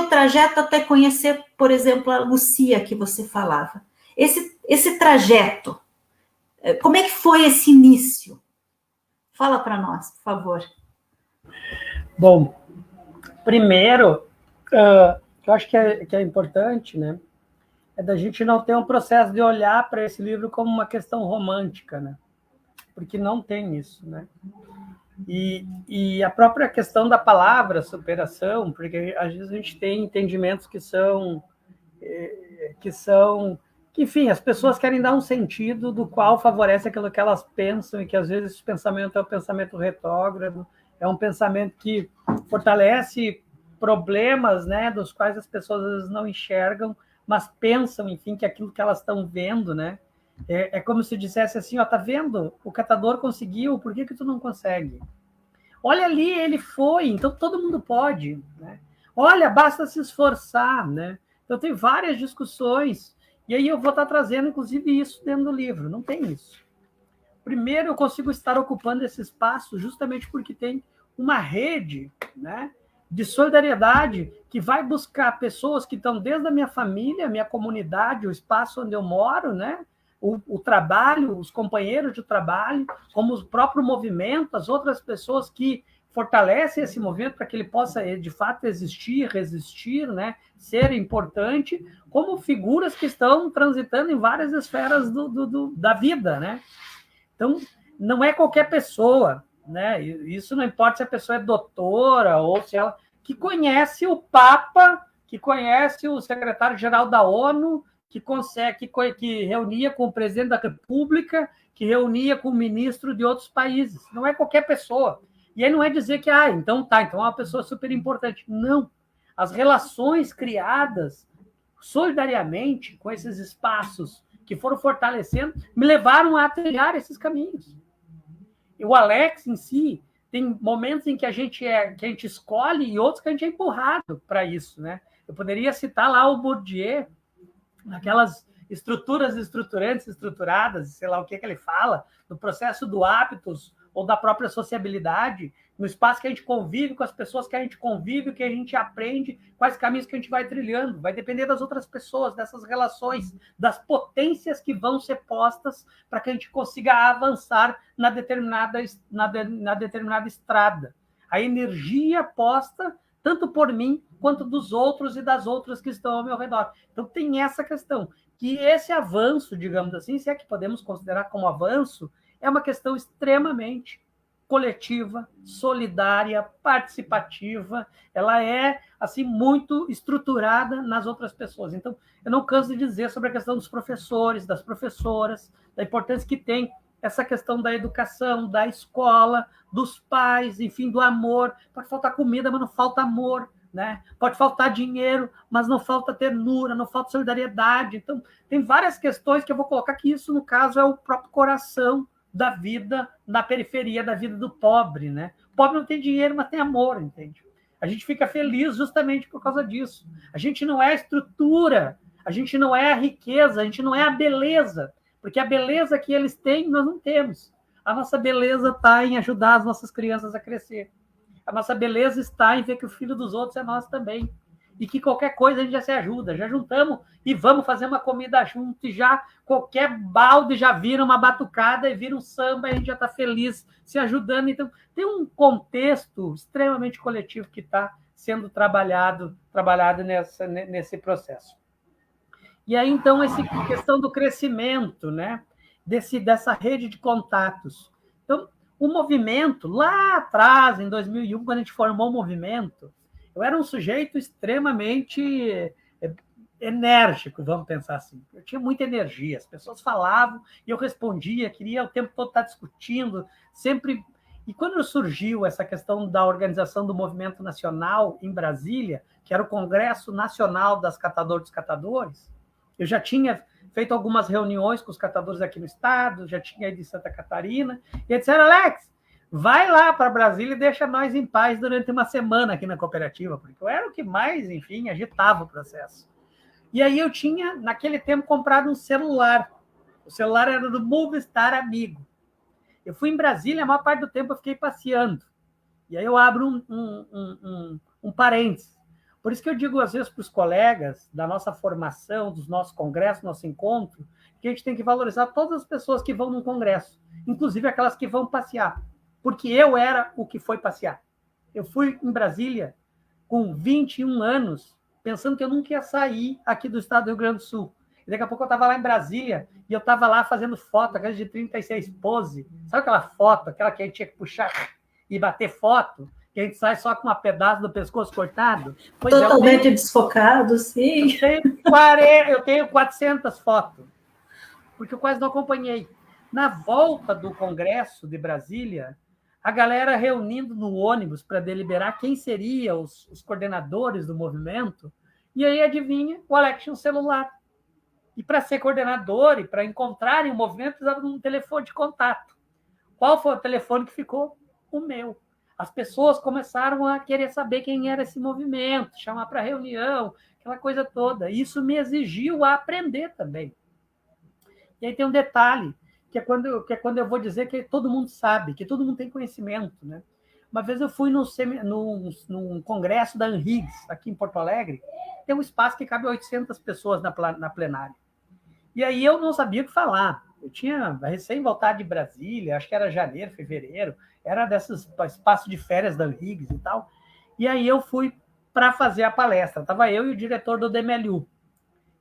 trajeto até conhecer, por exemplo, a Lucia que você falava. Esse trajeto, como é que foi esse início? Fala para nós, por favor. Bom, primeiro, eu acho que é importante, né? É da gente não ter um processo de olhar para esse livro como uma questão romântica, né? Porque não tem isso, né? E a própria questão da palavra superação, porque às vezes a gente tem entendimentos que enfim, as pessoas querem dar um sentido do qual favorece aquilo que elas pensam, e que às vezes esse pensamento é um pensamento retrógrado, é um pensamento que fortalece problemas, né, dos quais as pessoas às vezes não enxergam, mas pensam, enfim, que aquilo que elas estão vendo, né, é como se dissesse assim, ó, tá vendo? O catador conseguiu, por que tu não consegue? Olha ali, ele foi, então todo mundo pode, né? Olha, basta se esforçar, né? Então tem várias discussões, e aí eu vou estar trazendo, inclusive, isso dentro do livro, não tem isso. Primeiro, eu consigo estar ocupando esse espaço justamente porque tem uma rede, né, de solidariedade que vai buscar pessoas que estão desde a minha família, a minha comunidade, o espaço onde eu moro, né, o trabalho, os companheiros de trabalho, como o próprio movimento, as outras pessoas que fortalecem esse movimento para que ele possa, de fato, existir, resistir, né, ser importante, como figuras que estão transitando em várias esferas da vida, né? Então, não é qualquer pessoa, né? Isso não importa se a pessoa é doutora ou se ela que conhece o Papa, que conhece o secretário-geral da ONU, que reunia com o presidente da República, que reunia com o ministro de outros países. Não é qualquer pessoa. E aí não é dizer que, então é uma pessoa super importante. Não. As relações criadas solidariamente com esses espaços que foram fortalecendo, me levaram a trilhar esses caminhos. E o Alex, em si, tem momentos em que a gente escolhe e outros que a gente é empurrado para isso, né? Eu poderia citar lá o Bourdieu, aquelas estruturas estruturantes, estruturadas, sei lá o que ele fala, no processo do hábitos ou da própria sociabilidade, no espaço que a gente convive com as pessoas que a gente convive, que a gente aprende, quais caminhos que a gente vai trilhando, vai depender das outras pessoas, dessas relações, das potências que vão ser postas para que a gente consiga avançar na determinada estrada. A energia posta tanto por mim quanto dos outros e das outras que estão ao meu redor. Então tem essa questão, que esse avanço, digamos assim, se é que podemos considerar como avanço, é uma questão extremamente coletiva, solidária, participativa, ela é assim muito estruturada nas outras pessoas. Então, eu não canso de dizer sobre a questão dos professores, das professoras, da importância que tem essa questão da educação, da escola, dos pais, enfim, do amor. Pode faltar comida, mas não falta amor, né? Pode faltar dinheiro, mas não falta ternura, não falta solidariedade. Então, tem várias questões que eu vou colocar que isso, no caso, é o próprio coração da vida na periferia, da vida do pobre, né? O pobre não tem dinheiro, mas tem amor, entende? A gente fica feliz justamente por causa disso. A gente não é a estrutura, a gente não é a riqueza, a gente não é a beleza, porque a beleza que eles têm, nós não temos. A nossa beleza está em ajudar as nossas crianças a crescer. A nossa beleza está em ver que o filho dos outros é nosso também. E que qualquer coisa a gente já se ajuda, já juntamos e vamos fazer uma comida junto, e já qualquer balde já vira uma batucada e vira um samba, e a gente já está feliz se ajudando. Então, tem um contexto extremamente coletivo que está sendo trabalhado nesse processo. E aí, então, essa questão do crescimento, né? Dessa rede de contatos. Então, o movimento, lá atrás, em 2001, quando a gente formou o movimento, eu era um sujeito extremamente enérgico, vamos pensar assim. Eu tinha muita energia, as pessoas falavam e eu respondia, queria o tempo todo estar discutindo, sempre. E quando surgiu essa questão da organização do movimento nacional em Brasília, que era o Congresso Nacional das Catadoras dos Catadores, eu já tinha feito algumas reuniões com os catadores aqui no estado, já tinha ido de Santa Catarina, e eles disseram, Alex, vai lá para Brasília e deixa nós em paz durante uma semana aqui na cooperativa, porque eu era o que mais, enfim, agitava o processo. E aí eu tinha, naquele tempo, comprado um celular. O celular era do Movistar Amigo. Eu fui em Brasília, a maior parte do tempo eu fiquei passeando. E aí eu abro um parênteses. Por isso que eu digo, às vezes, para os colegas da nossa formação, dos nossos congressos, nosso encontro, que a gente tem que valorizar todas as pessoas que vão num congresso, inclusive aquelas que vão passear. Porque eu era o que foi passear. Eu fui em Brasília com 21 anos, pensando que eu nunca ia sair aqui do estado do Rio Grande do Sul. E daqui a pouco eu estava lá em Brasília e eu estava lá fazendo foto, aquela de 36 pose. Sabe aquela foto, aquela que a gente tinha que puxar e bater foto? Que a gente sai só com um pedaço do pescoço cortado? Pois totalmente desfocado, sim. Eu tenho 400 fotos, porque eu quase não acompanhei. Na volta do Congresso de Brasília, a galera reunindo no ônibus para deliberar quem seriam os coordenadores do movimento, e aí, adivinha, o Alex tinha um celular. E para ser coordenador e para encontrarem o movimento, precisava de um telefone de contato. Qual foi o telefone que ficou? O meu. As pessoas começaram a querer saber quem era esse movimento, chamar para reunião, aquela coisa toda. Isso me exigiu a aprender também. E aí tem um detalhe, que é quando eu vou dizer que todo mundo sabe, que todo mundo tem conhecimento, né? Uma vez eu fui num congresso da ANRIGS, aqui em Porto Alegre, tem um espaço que cabe 800 pessoas na plenária. E aí eu não sabia o que falar. Eu tinha recém voltado de Brasília, acho que era janeiro, fevereiro, era desses espaços de férias da ANRIGS e tal. E aí eu fui para fazer a palestra. Estava eu e o diretor do DMLU.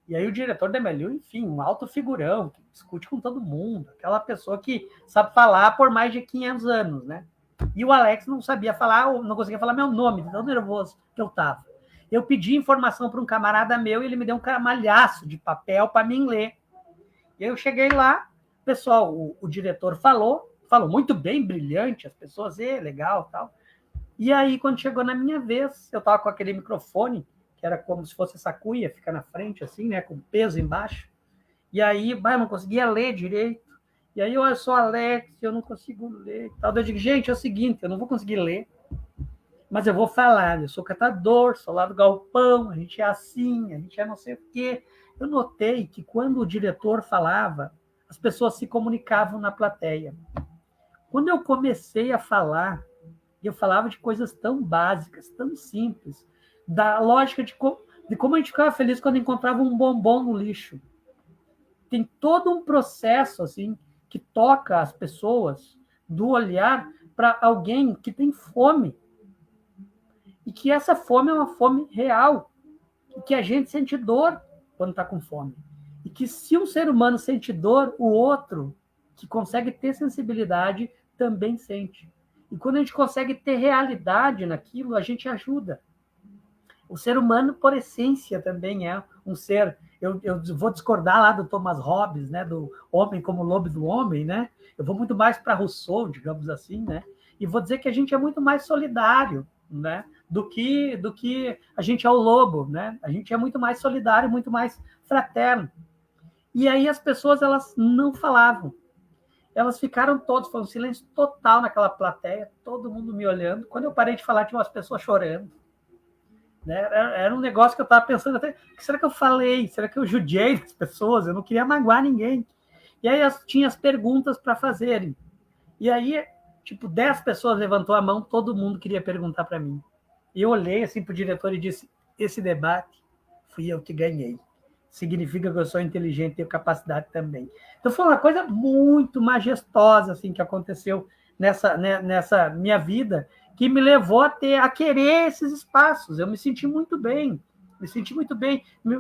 E aí o diretor do DMLU, enfim, um alto figurão, que discute com todo mundo, aquela pessoa que sabe falar por mais de 500 anos, né? E o Alex não sabia falar, não conseguia falar meu nome, de tão nervoso que eu estava. Eu pedi informação para um camarada meu e ele me deu um camalhaço de papel para mim ler. E aí eu cheguei lá, pessoal, o diretor falou muito bem, brilhante, as pessoas, legal, tal. E aí, quando chegou na minha vez, eu estava com aquele microfone, que era como se fosse essa cuia, fica na frente, assim, né, com peso embaixo. E aí, eu não conseguia ler direito. E aí, olha só, Alex, eu não consigo ler. Tal. Eu digo, gente, é o seguinte, eu não vou conseguir ler, mas eu vou falar. Eu sou catador, sou lá do galpão, a gente é assim, a gente é não sei o quê. Eu notei que quando o diretor falava, as pessoas se comunicavam na plateia. Quando eu comecei a falar, eu falava de coisas tão básicas, tão simples, da lógica de como a gente ficava feliz quando encontrava um bombom no lixo. Tem todo um processo assim que toca as pessoas do olhar para alguém que tem fome. E que essa fome é uma fome real. E que a gente sente dor quando está com fome. E que se um ser humano sente dor, o outro, que consegue ter sensibilidade, também sente. E quando a gente consegue ter realidade naquilo, a gente ajuda. O ser humano, por essência, também é um ser... Eu vou discordar lá do Thomas Hobbes, né, do homem como lobo do homem, né? Eu vou muito mais para Rousseau, digamos assim, né? E vou dizer que a gente é muito mais solidário, né? Do que a gente é o lobo, né? A gente é muito mais solidário, muito mais fraterno. E aí as pessoas, elas não falavam. Elas ficaram todas, foi um silêncio total naquela plateia, todo mundo me olhando. Quando eu parei de falar, tinha umas pessoas chorando. Né? Era um negócio que eu estava pensando até, será que eu falei? Será que eu judiei as pessoas? Eu não queria magoar ninguém. E aí tinha as perguntas para fazerem. E aí, tipo, 10 pessoas levantou a mão, todo mundo queria perguntar para mim. E eu olhei assim para o diretor e disse, esse debate fui eu que ganhei. Significa que eu sou inteligente e tenho capacidade também. Então foi uma coisa muito majestosa assim, que aconteceu nessa minha vida, que me levou a querer esses espaços. Eu me senti muito bem,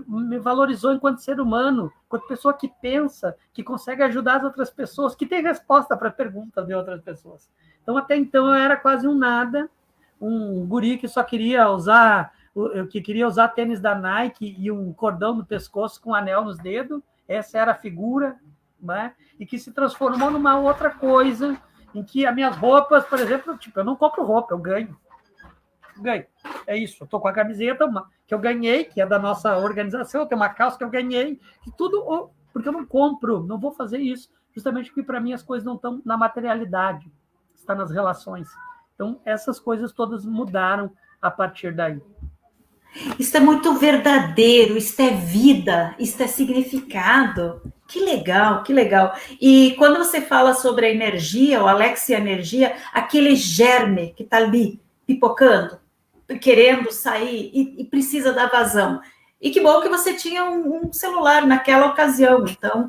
me valorizou enquanto ser humano, enquanto pessoa que pensa, que consegue ajudar as outras pessoas, que tem resposta para perguntas de outras pessoas. Então, até então, eu era quase um nada, um guri que só queria usar tênis da Nike e um cordão no pescoço com um anel nos dedos. Essa era a figura, né? E que se transformou numa outra coisa, em que as minhas roupas, por exemplo, tipo, eu não compro roupa, eu ganho. É isso, eu estou com a camiseta que eu ganhei, que é da nossa organização, eu tenho uma calça que eu ganhei, e tudo, porque eu não compro, não vou fazer isso, justamente porque para mim as coisas não estão na materialidade, está nas relações. Então, essas coisas todas mudaram a partir daí. Isso é muito verdadeiro, isso é vida, isso é significado. Que legal, que legal. E quando você fala sobre a energia, o Alex e a energia, aquele germe que está ali pipocando, querendo sair e precisa dar vazão. E que bom que você tinha um celular naquela ocasião, então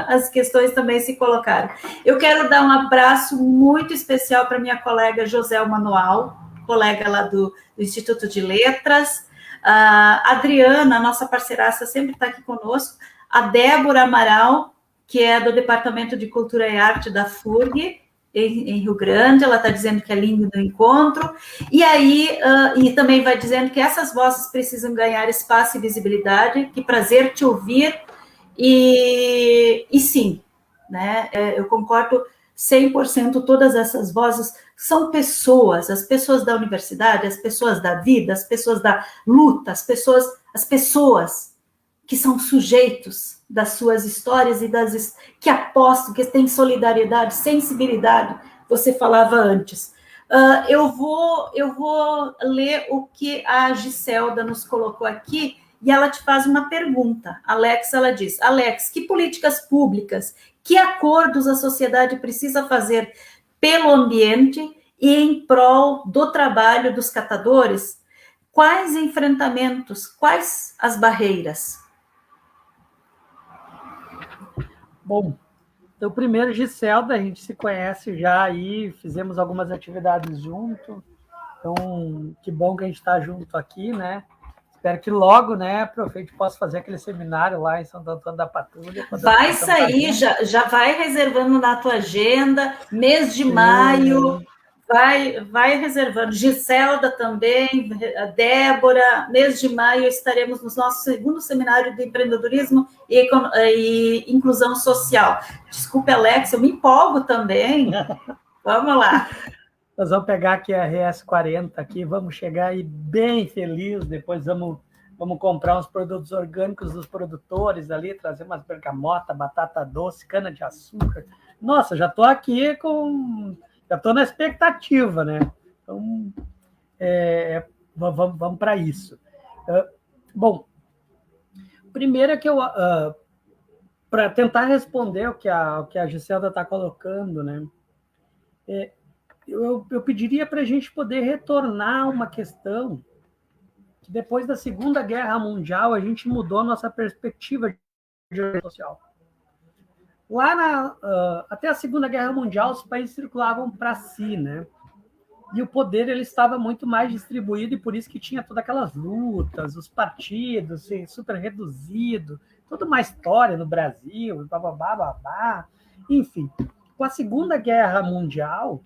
as questões também se colocaram. Eu quero dar um abraço muito especial para minha colega Joselma Manuel, colega lá do Instituto de Letras, a Adriana, nossa parceiraça, sempre está aqui conosco, a Débora Amaral, que é do Departamento de Cultura e Arte da FURG, em Rio Grande, ela está dizendo que é lindo do encontro, e aí, e também vai dizendo que essas vozes precisam ganhar espaço e visibilidade, que prazer te ouvir, e sim, né, eu concordo 100%, todas essas vozes são pessoas, as pessoas da universidade, as pessoas da vida, as pessoas da luta, as pessoas que são sujeitos das suas histórias e que apostam, que têm solidariedade, sensibilidade, você falava antes. Eu vou ler o que a Giselda nos colocou aqui, e ela te faz uma pergunta. Alex, ela diz, Alex, que políticas públicas, que acordos a sociedade precisa fazer pelo ambiente e em prol do trabalho dos catadores? Quais enfrentamentos, quais as barreiras? Bom, então, primeiro, Giselda, a gente se conhece já aí, fizemos algumas atividades junto, então, que bom que a gente está junto aqui, né? Espero que logo, né, prof, a gente possa fazer aquele seminário lá em Santo Antônio da Patrulha. Vai sair, já vai reservando na tua agenda, mês de maio, vai reservando. Giselda também, a Débora, mês de maio estaremos no nosso segundo seminário de empreendedorismo e inclusão social. Desculpe, Alex, eu me empolgo também. Vamos lá. Nós vamos pegar aqui a RS 40 aqui, vamos chegar aí bem feliz, depois vamos vamos comprar uns produtos orgânicos dos produtores ali, trazer umas bergamota, batata doce, cana-de-açúcar. Nossa, já estou aqui já estou na expectativa, né? Então, vamos para isso. Bom, primeiro é que para tentar responder o que a Giselda está colocando, né? Eu pediria para a gente poder retornar uma questão que depois da Segunda Guerra Mundial a gente mudou a nossa perspectiva de ordem social. Lá até a Segunda Guerra Mundial os países circulavam para si, né? E o poder ele estava muito mais distribuído e por isso que tinha todas aquelas lutas, os partidos super reduzido, toda uma história no Brasil, babá. Enfim, com a Segunda Guerra Mundial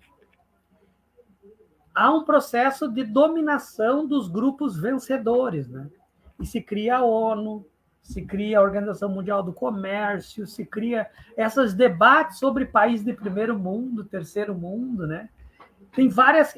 há um processo de dominação dos grupos vencedores, né? E se cria a ONU, se cria a Organização Mundial do Comércio, se cria esses debates sobre países de primeiro mundo, terceiro mundo, né? Tem várias.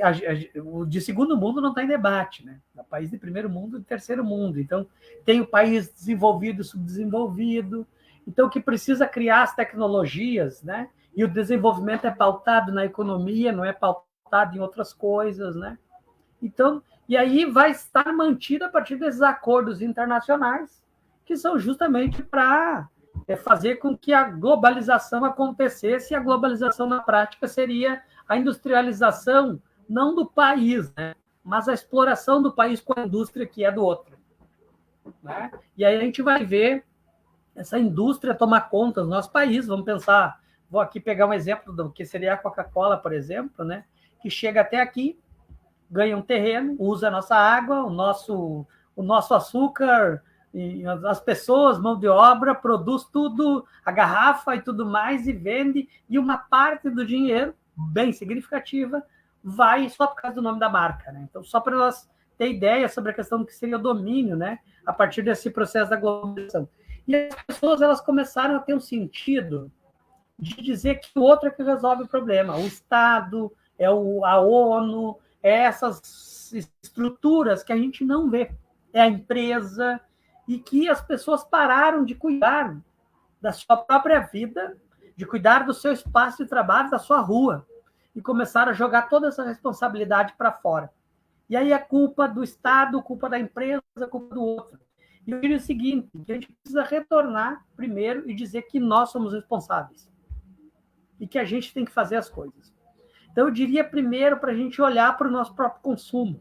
O de segundo mundo não está em debate, né? O país de primeiro mundo e terceiro mundo. Então, tem o país desenvolvido e subdesenvolvido. Então, que precisa criar as tecnologias, né? E o desenvolvimento é pautado na economia, não é pautado em outras coisas, né? Então, e aí vai estar mantido a partir desses acordos internacionais, que são justamente para fazer com que a globalização acontecesse, e a globalização na prática seria a industrialização não do país, né, mas a exploração do país com a indústria que é do outro, né? E aí a gente vai ver essa indústria tomar conta do nosso país. Vamos pensar, vou aqui pegar um exemplo do que seria a Coca-Cola, por exemplo, né, que chega até aqui, ganha um terreno, usa a nossa água, o nosso açúcar, e as pessoas, mão de obra, produz tudo, a garrafa e tudo mais, e vende, e uma parte do dinheiro, bem significativa, vai só por causa do nome da marca, né? Então, só para nós ter ideia sobre a questão do que seria o domínio, né, a partir desse processo da globalização. E as pessoas elas começaram a ter um sentido de dizer que o outro é que resolve o problema. O Estado, a ONU, essas estruturas que a gente não vê, é a empresa, e que as pessoas pararam de cuidar da sua própria vida, de cuidar do seu espaço de trabalho, da sua rua, e começaram a jogar toda essa responsabilidade para fora. E aí é culpa do Estado, culpa da empresa, culpa do outro. E eu diria o seguinte, que a gente precisa retornar primeiro e dizer que nós somos responsáveis e que a gente tem que fazer as coisas. Então, eu diria primeiro para a gente olhar para o nosso próprio consumo.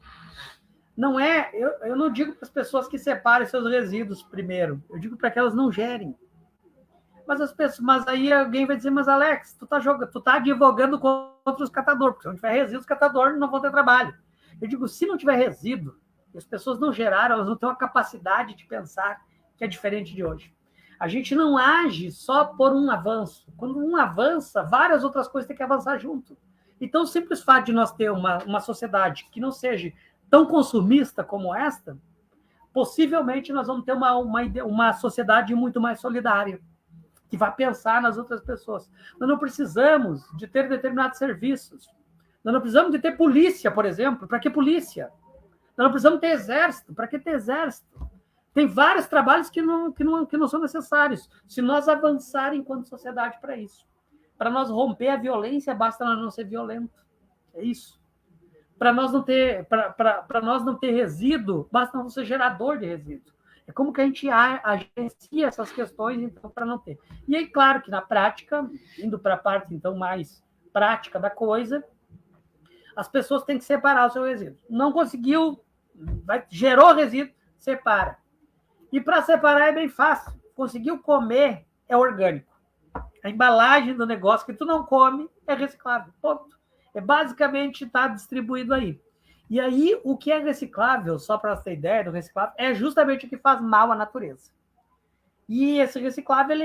Não é, eu não digo para as pessoas que separem seus resíduos primeiro, eu digo para que elas não gerem. Mas aí alguém vai dizer, mas Alex, tu tá advogando contra os catadores, porque se não tiver resíduo, os catadores não vão ter trabalho. Eu digo, se não tiver resíduo, e as pessoas não geraram, elas não têm uma capacidade de pensar que é diferente de hoje. A gente não age só por um avanço. Quando um avança, várias outras coisas têm que avançar junto. Então, o simples fato de nós ter uma sociedade que não seja tão consumista como esta, possivelmente nós vamos ter uma sociedade muito mais solidária, que vai pensar nas outras pessoas. Nós não precisamos de ter determinados serviços. Nós não precisamos de ter polícia, por exemplo. Para que polícia? Nós não precisamos ter exército. Para que ter exército? Tem vários trabalhos que não são necessários, se nós avançarmos enquanto sociedade para isso. Para nós romper a violência, basta nós não ser violento. É isso. Para nós não ter resíduo, basta não ser gerador de resíduo. É como que a gente agencia essas questões, então, para não ter. E aí, claro que na prática, indo para a parte, então, mais prática da coisa, as pessoas têm que separar o seu resíduo. Não conseguiu, gerou resíduo, separa. E para separar é bem fácil. Conseguiu comer, é orgânico. A embalagem do negócio que tu não come é reciclável. Ponto. É basicamente está distribuído aí. E aí, o que é reciclável, só para ter ideia do reciclável, é justamente o que faz mal à natureza. E esse reciclável,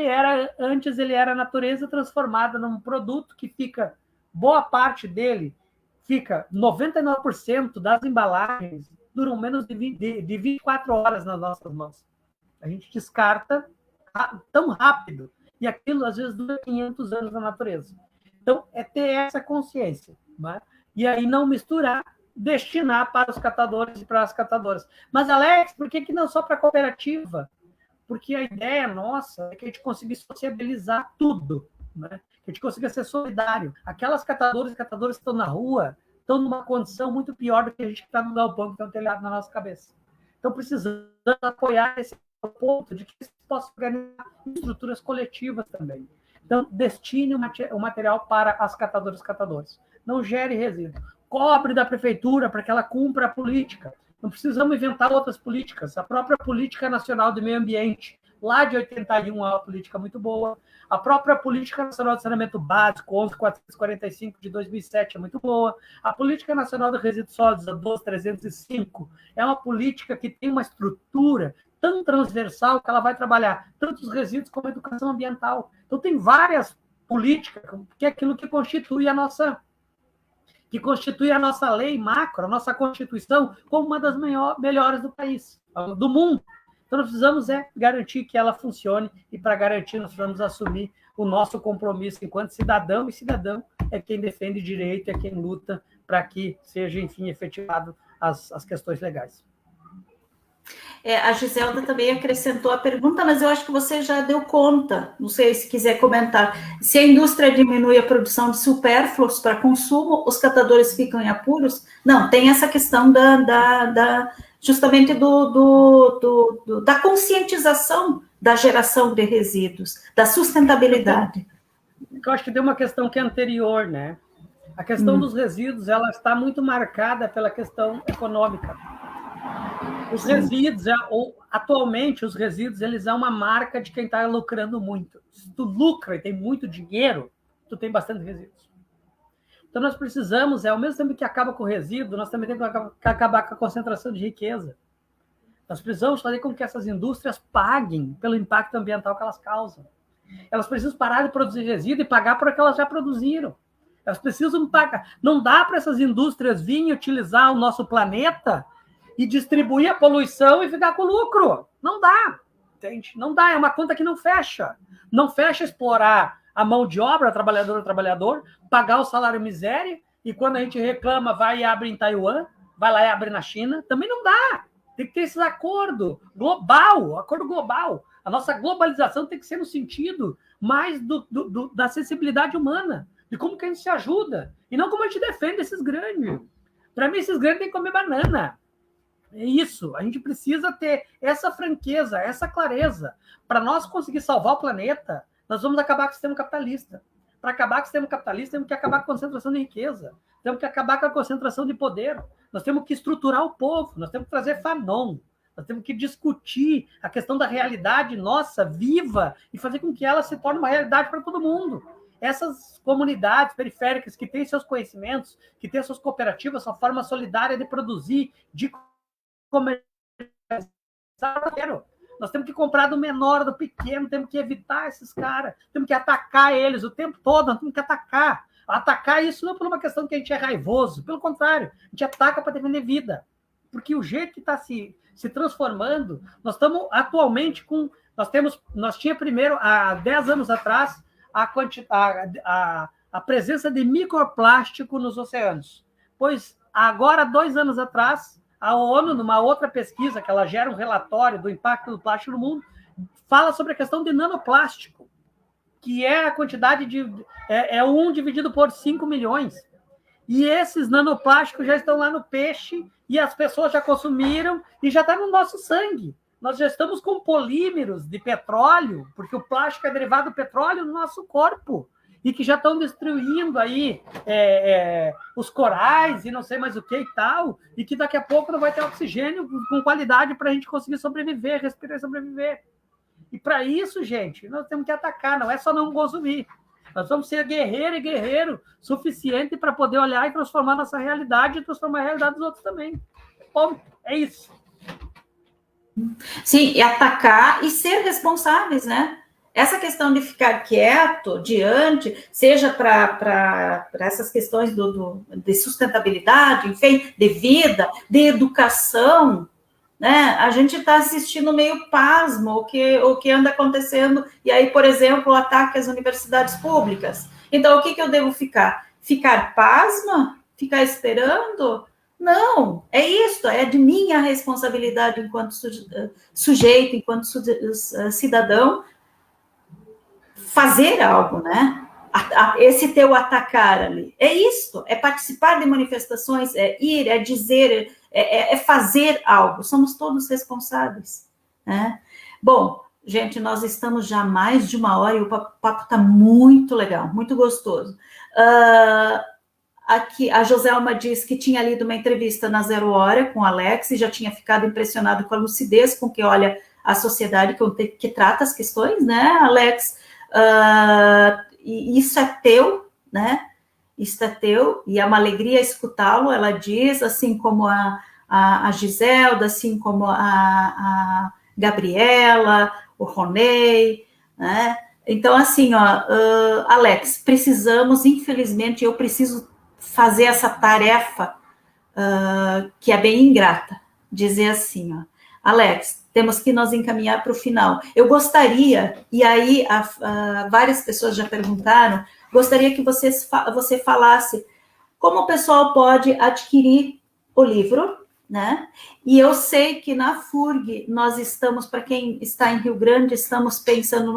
antes ele era a natureza transformada num produto que fica, boa parte dele, fica 99% das embalagens duram menos de 24 horas nas nossas mãos. A gente descarta tão rápido. E aquilo, às vezes, dura 500 anos na natureza. Então, é ter essa consciência. Né? E aí não misturar destinar para os catadores e para as catadoras. Mas, Alex, por que não só para a cooperativa? Porque a ideia nossa é que a gente consiga sociabilizar tudo, né? Que a gente consiga ser solidário. Aquelas catadoras e catadores que estão na rua estão numa condição muito pior do que a gente que está no galpão, que tem um telhado na nossa cabeça. Então, precisamos apoiar esse ponto de que se possa organizar estruturas coletivas também. Então, destine o material para as catadoras e catadores. Não gere resíduo. Cobre da prefeitura para que ela cumpra a política. Não precisamos inventar outras políticas. A própria Política Nacional do Meio Ambiente, lá de 81, é uma política muito boa. A própria Política Nacional de Saneamento Básico, 11.445, de 2007, é muito boa. A Política Nacional de Resíduos Sólidos, a 12.305, é uma política que tem uma estrutura tão transversal que ela vai trabalhar tanto os resíduos como a educação ambiental. Então, tem várias políticas, que é aquilo que constitui a nossa lei macro, a nossa Constituição, como uma das melhores do país, do mundo. Então, nós precisamos garantir que ela funcione, e para garantir, nós precisamos assumir o nosso compromisso enquanto cidadão, e cidadão é quem defende direito, é quem luta para que seja, enfim, efetivado as questões legais. A Giselda também acrescentou a pergunta, mas eu acho que você já deu conta, não sei se quiser comentar. Se a indústria diminui a produção de supérfluos para consumo, os catadores ficam em apuros? Não, tem essa questão justamente da conscientização da geração de resíduos, da sustentabilidade. Eu acho que tem uma questão que é anterior, né? A questão dos resíduos, ela está muito marcada pela questão econômica. Os resíduos, atualmente, os resíduos, eles são uma marca de quem está lucrando muito. Se tu lucra e tem muito dinheiro, tu tem bastante resíduos. Então, nós precisamos, ao mesmo tempo que acaba com o resíduo, nós também temos que acabar com a concentração de riqueza. Nós precisamos fazer com que essas indústrias paguem pelo impacto ambiental que elas causam. Elas precisam parar de produzir resíduo e pagar por o que elas já produziram. Elas precisam pagar. Não dá para essas indústrias virem utilizar o nosso planeta e distribuir a poluição e ficar com lucro. Não dá, entende? Não dá, é uma conta que não fecha. Não fecha explorar a mão de obra, trabalhador, pagar o salário miséria, e quando a gente reclama, vai e abre em Taiwan, vai lá e abre na China. Também não dá. Tem que ter esse acordo global. A nossa globalização tem que ser no sentido mais da acessibilidade humana, de como que a gente se ajuda, e não como a gente defende esses grandes. Para mim, esses grandes têm que comer banana. É isso, a gente precisa ter essa franqueza, essa clareza. Para nós conseguir salvar o planeta, nós vamos acabar com o sistema capitalista. Para acabar com o sistema capitalista, temos que acabar com a concentração de riqueza, temos que acabar com a concentração de poder, nós temos que estruturar o povo, nós temos que trazer Fanon, nós temos que discutir a questão da realidade nossa, viva, e fazer com que ela se torne uma realidade para todo mundo. Essas comunidades periféricas que têm seus conhecimentos, que têm suas cooperativas, sua forma solidária de produzir, de comercializar. Nós temos que comprar do menor, do pequeno, temos que evitar esses caras, temos que atacar eles o tempo todo, nós temos que atacar. Atacar isso não é por uma questão que a gente é raivoso, pelo contrário, a gente ataca para defender vida. Porque o jeito que está se transformando, nós estamos atualmente com... Nós tinha primeiro, há 10 anos atrás, a presença de microplástico nos oceanos. Pois agora, 2 anos atrás, a ONU, numa outra pesquisa, que ela gera um relatório do impacto do plástico no mundo, fala sobre a questão de nanoplástico, que é a quantidade é 1 dividido por 5 milhões. E esses nanoplásticos já estão lá no peixe, e as pessoas já consumiram, e já está no nosso sangue. Nós já estamos com polímeros de petróleo, porque o plástico é derivado do petróleo no nosso corpo, e que já estão destruindo aí os corais e não sei mais o que e tal, e que daqui a pouco não vai ter oxigênio com qualidade para a gente conseguir sobreviver, respirar e sobreviver. E para isso, gente, nós temos que atacar, não é só não consumir. Nós vamos ser guerreiro e guerreiro suficiente para poder olhar e transformar nossa realidade e transformar a realidade dos outros também. Bom, é isso. Sim, e atacar e ser responsáveis, né? Essa questão de ficar quieto diante, seja para essas questões de sustentabilidade, enfim, de vida, de educação, né? A gente está assistindo meio pasmo o que anda acontecendo, e aí, por exemplo, o ataque às universidades públicas. Então, o que eu devo ficar? Ficar pasma? Ficar esperando? Não, é isso, é de minha responsabilidade enquanto sujeito, enquanto cidadão, fazer algo, né? Esse teu atacar ali. É isso, é participar de manifestações, é ir, é dizer, é fazer algo. Somos todos responsáveis, né? Bom, gente, nós estamos já mais de 1 hora e o papo está muito legal, muito gostoso. Aqui, a Joselma diz que tinha lido uma entrevista na Zero Hora com o Alex e já tinha ficado impressionado com a lucidez com que olha a sociedade, que trata as questões, né, Alex? E isso é teu, né? Isso é teu, e é uma alegria escutá-lo, ela diz, assim como a Giselda, assim como a Gabriela, o Ronei, né? Então, assim, Alex, precisamos, infelizmente, eu preciso fazer essa tarefa que é bem ingrata, dizer assim, Alex, temos que nos encaminhar para o final. Eu gostaria, e aí várias pessoas já perguntaram, gostaria que você falasse como o pessoal pode adquirir o livro, né? E eu sei que na FURG nós estamos, para quem está em Rio Grande, estamos pensando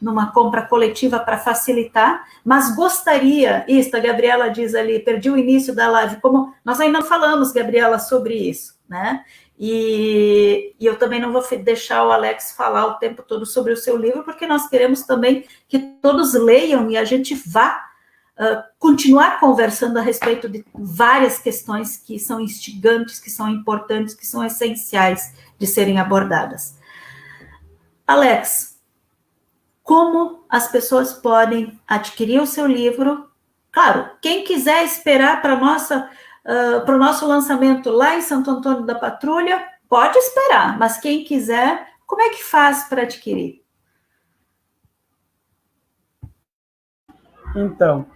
numa compra coletiva para facilitar, mas gostaria, a Gabriela diz ali, perdi o início da live, como nós ainda não falamos, Gabriela, sobre isso, né? E eu também não vou deixar o Alex falar o tempo todo sobre o seu livro, porque nós queremos também que todos leiam e a gente vá continuar conversando a respeito de várias questões que são instigantes, que são importantes, que são essenciais de serem abordadas. Alex, como as pessoas podem adquirir o seu livro? Claro, quem quiser esperar para o nosso lançamento lá em Santo Antônio da Patrulha, pode esperar, mas quem quiser, como é que faz para adquirir? Então,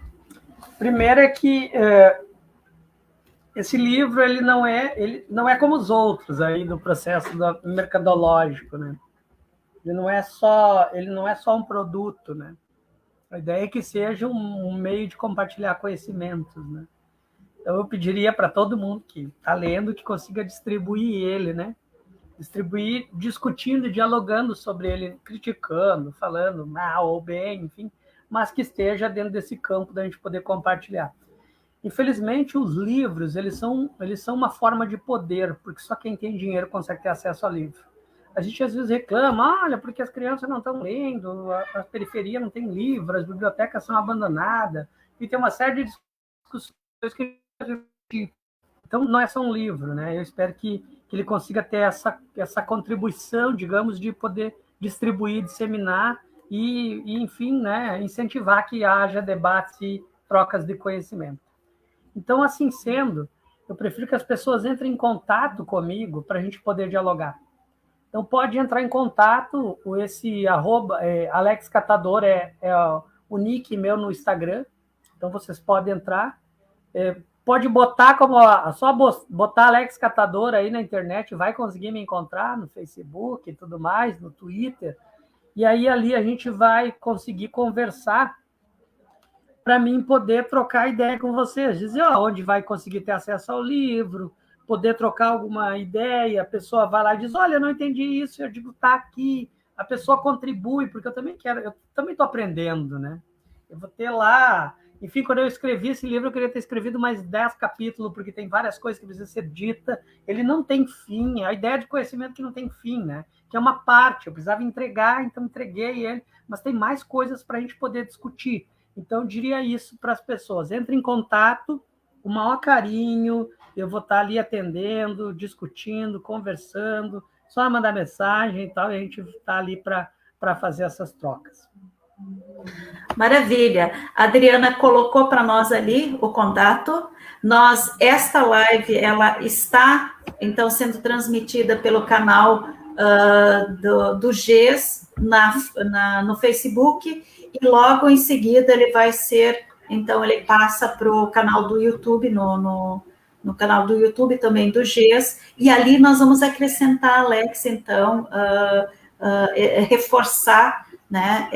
primeiro é que esse livro ele não é como os outros aí do processo mercadológico, né? Ele não é só um produto, né? A ideia é que seja um meio de compartilhar conhecimentos, né? Então eu pediria para todo mundo que está lendo que consiga distribuir ele, né? Distribuir, discutindo, dialogando sobre ele, criticando, falando mal ou bem, enfim, mas que esteja dentro desse campo da gente poder compartilhar. Infelizmente, os livros, eles são uma forma de poder, porque só quem tem dinheiro consegue ter acesso a livro. A gente às vezes reclama, olha, porque as crianças não estão lendo, a periferia não tem livro, as bibliotecas são abandonadas, e tem uma série de discussões que... Então, não é só um livro, né? Eu espero que ele consiga ter essa contribuição, digamos, de poder distribuir, disseminar e enfim, né, incentivar que haja debates e trocas de conhecimento. Então, assim sendo, eu prefiro que as pessoas entrem em contato comigo para a gente poder dialogar. Então, pode entrar em contato, esse Alex Catador é o nick meu no Instagram, então vocês podem entrar. Pode botar só botar Alex Catador aí na internet, vai conseguir me encontrar no Facebook e tudo mais, no Twitter, e aí ali a gente vai conseguir conversar para mim poder trocar ideia com vocês, dizer onde vai conseguir ter acesso ao livro, poder trocar alguma ideia, a pessoa vai lá e diz, olha, eu não entendi isso, eu digo, tá aqui, a pessoa contribui, porque eu também estou aprendendo, né? Eu vou ter lá, enfim, quando eu escrevi esse livro, eu queria ter escrevido mais 10 capítulos, porque tem várias coisas que precisam ser ditas, ele não tem fim, a ideia de conhecimento que não tem fim, né? Que é uma parte, eu precisava entregar, então entreguei ele, mas tem mais coisas para a gente poder discutir. Então, eu diria isso para as pessoas. Entre em contato, com o maior carinho, eu vou estar ali atendendo, discutindo, conversando, só mandar mensagem e tal, e a gente está ali para fazer essas trocas. Maravilha. A Adriana colocou para nós ali o contato. Esta live, ela está, então, sendo transmitida pelo canal do GES no Facebook, e logo em seguida ele vai ser, então ele passa para o canal do YouTube, no canal do YouTube também do GES, e ali nós vamos acrescentar, Alex, então, reforçar, né,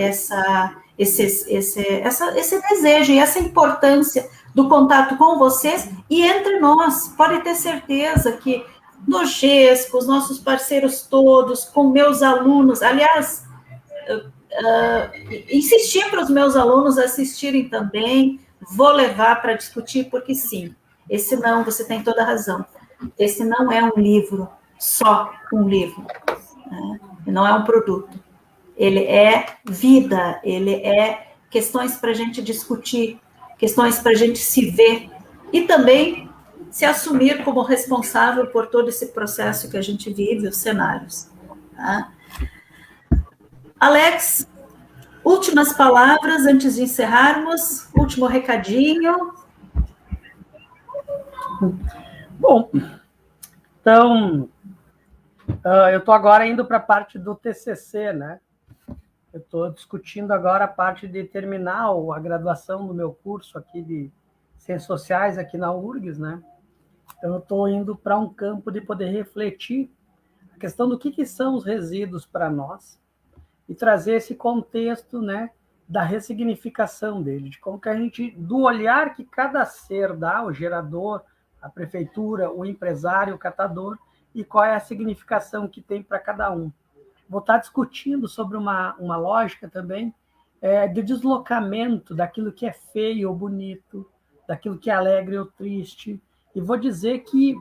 esse desejo e essa importância do contato com vocês e entre nós. Pode ter certeza que no GES, com os nossos parceiros todos, com meus alunos, aliás, insistir para os meus alunos assistirem também, vou levar para discutir, porque sim, esse não, você tem toda a razão, esse não é um livro, só um livro, né? Não é um produto, ele é vida, ele é questões para a gente discutir, questões para a gente se ver, e também se assumir como responsável por todo esse processo que a gente vive, os cenários. Tá? Alex, últimas palavras antes de encerrarmos, último recadinho. Bom, então, eu estou agora indo para a parte do TCC, né? Eu estou discutindo agora a parte de terminar a graduação do meu curso aqui de Ciências Sociais aqui na URGS, né? Então, eu estou indo para um campo de poder refletir a questão do que são os resíduos para nós e trazer esse contexto, né, da ressignificação dele, de como que a gente, do olhar que cada ser dá, o gerador, a prefeitura, o empresário, o catador, e qual é a significação que tem para cada um. Vou estar discutindo sobre uma lógica também de deslocamento daquilo que é feio ou bonito, daquilo que é alegre ou triste, e vou dizer que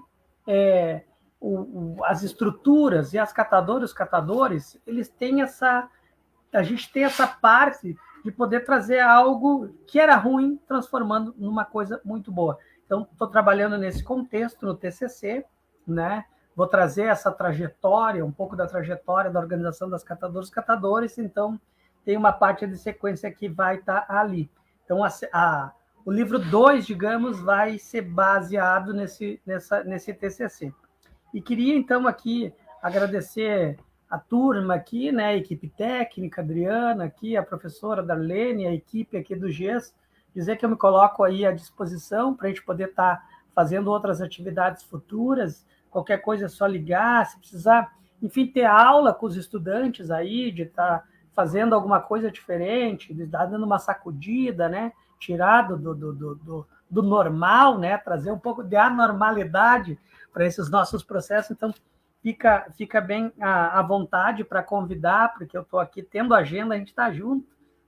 as estruturas e as catadoras, os catadores, eles têm a gente tem essa parte de poder trazer algo que era ruim, transformando numa coisa muito boa. Então, estou trabalhando nesse contexto, no TCC, né? Vou trazer essa trajetória, um pouco da trajetória da organização das catadoras e catadores, então tem uma parte de sequência que vai estar ali. Então, o livro 2, digamos, vai ser baseado nesse TCC. E queria, então, aqui agradecer a turma aqui, né, a equipe técnica, a Adriana aqui, a professora Darlene, a equipe aqui do GES, dizer que eu me coloco aí à disposição para a gente poder estar fazendo outras atividades futuras, qualquer coisa é só ligar, se precisar, enfim, ter aula com os estudantes aí, de estar fazendo alguma coisa diferente, de estar dando uma sacudida, né, tirado do normal, né, trazer um pouco de anormalidade para esses nossos processos, então fica bem à vontade para convidar, porque eu estou aqui tendo agenda, a gente está junto,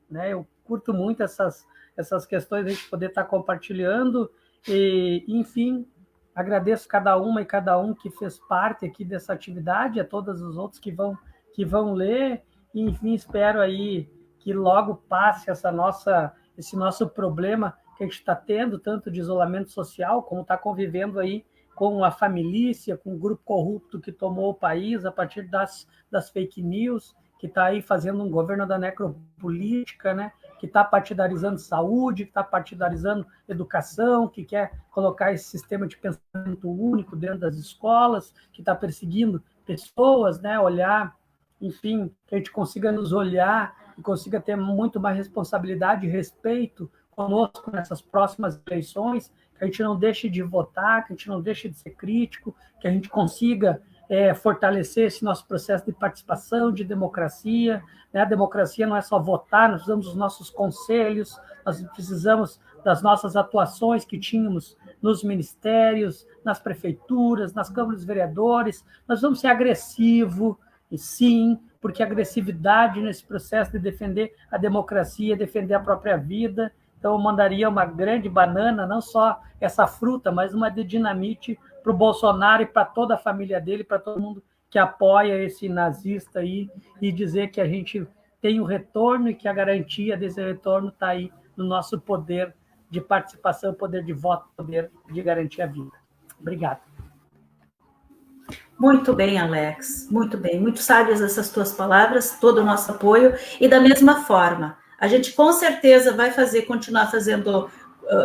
né? Eu curto muito essas questões, a gente poder estar compartilhando, e, enfim, agradeço cada uma e cada um que fez parte aqui dessa atividade, a todos os outros que vão ler, e, enfim, espero aí que logo passe esse nosso problema que a gente está tendo, tanto de isolamento social, como está convivendo aí com a família, com o grupo corrupto que tomou o país a partir das fake news, que está aí fazendo um governo da necropolítica, né? Que está partidarizando saúde, que está partidarizando educação, que quer colocar esse sistema de pensamento único dentro das escolas, que está perseguindo pessoas, né? Olhar, enfim, que a gente consiga nos olhar e consiga ter muito mais responsabilidade e respeito conosco nessas próximas eleições, que a gente não deixe de votar, que a gente não deixe de ser crítico, que a gente consiga fortalecer esse nosso processo de participação, de democracia, né? A democracia não é só votar, nós precisamos dos nossos conselhos, nós precisamos das nossas atuações que tínhamos nos ministérios, nas prefeituras, nas câmaras dos vereadores, nós vamos ser agressivos, e sim, porque a agressividade nesse processo de defender a democracia, defender a própria vida. Então, eu mandaria uma grande banana, não só essa fruta, mas uma de dinamite para o Bolsonaro e para toda a família dele, para todo mundo que apoia esse nazista aí, e dizer que a gente tem o retorno e que a garantia desse retorno está aí no nosso poder de participação, poder de voto, poder de garantir a vida. Obrigado. Muito bem, Alex, muito bem. Muito sábias essas tuas palavras, todo o nosso apoio, e da mesma forma, a gente com certeza vai continuar fazendo,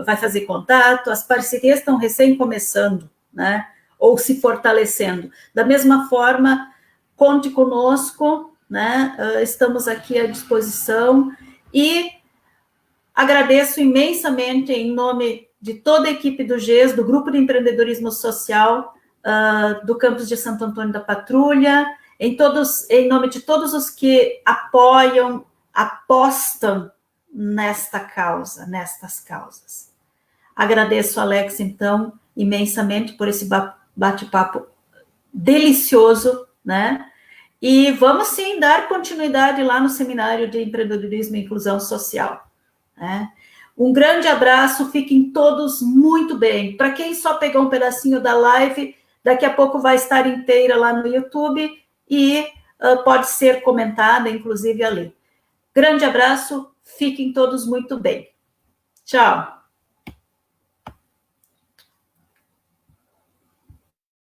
vai fazer contato, as parcerias estão recém começando, né? Ou se fortalecendo. Da mesma forma, conte conosco, né? Estamos aqui à disposição, e agradeço imensamente em nome de toda a equipe do GES, do Grupo de Empreendedorismo Social, do campus de Santo Antônio da Patrulha, em nome de todos os que apoiam, apostam nestas causas. Agradeço, Alex, então, imensamente por esse bate-papo delicioso, né? E vamos sim dar continuidade lá no Seminário de Empreendedorismo e Inclusão Social, né? Um grande abraço, fiquem todos muito bem. Para quem só pegou um pedacinho da live, daqui a pouco vai estar inteira lá no YouTube e pode ser comentada, inclusive, ali. Grande abraço, fiquem todos muito bem. Tchau.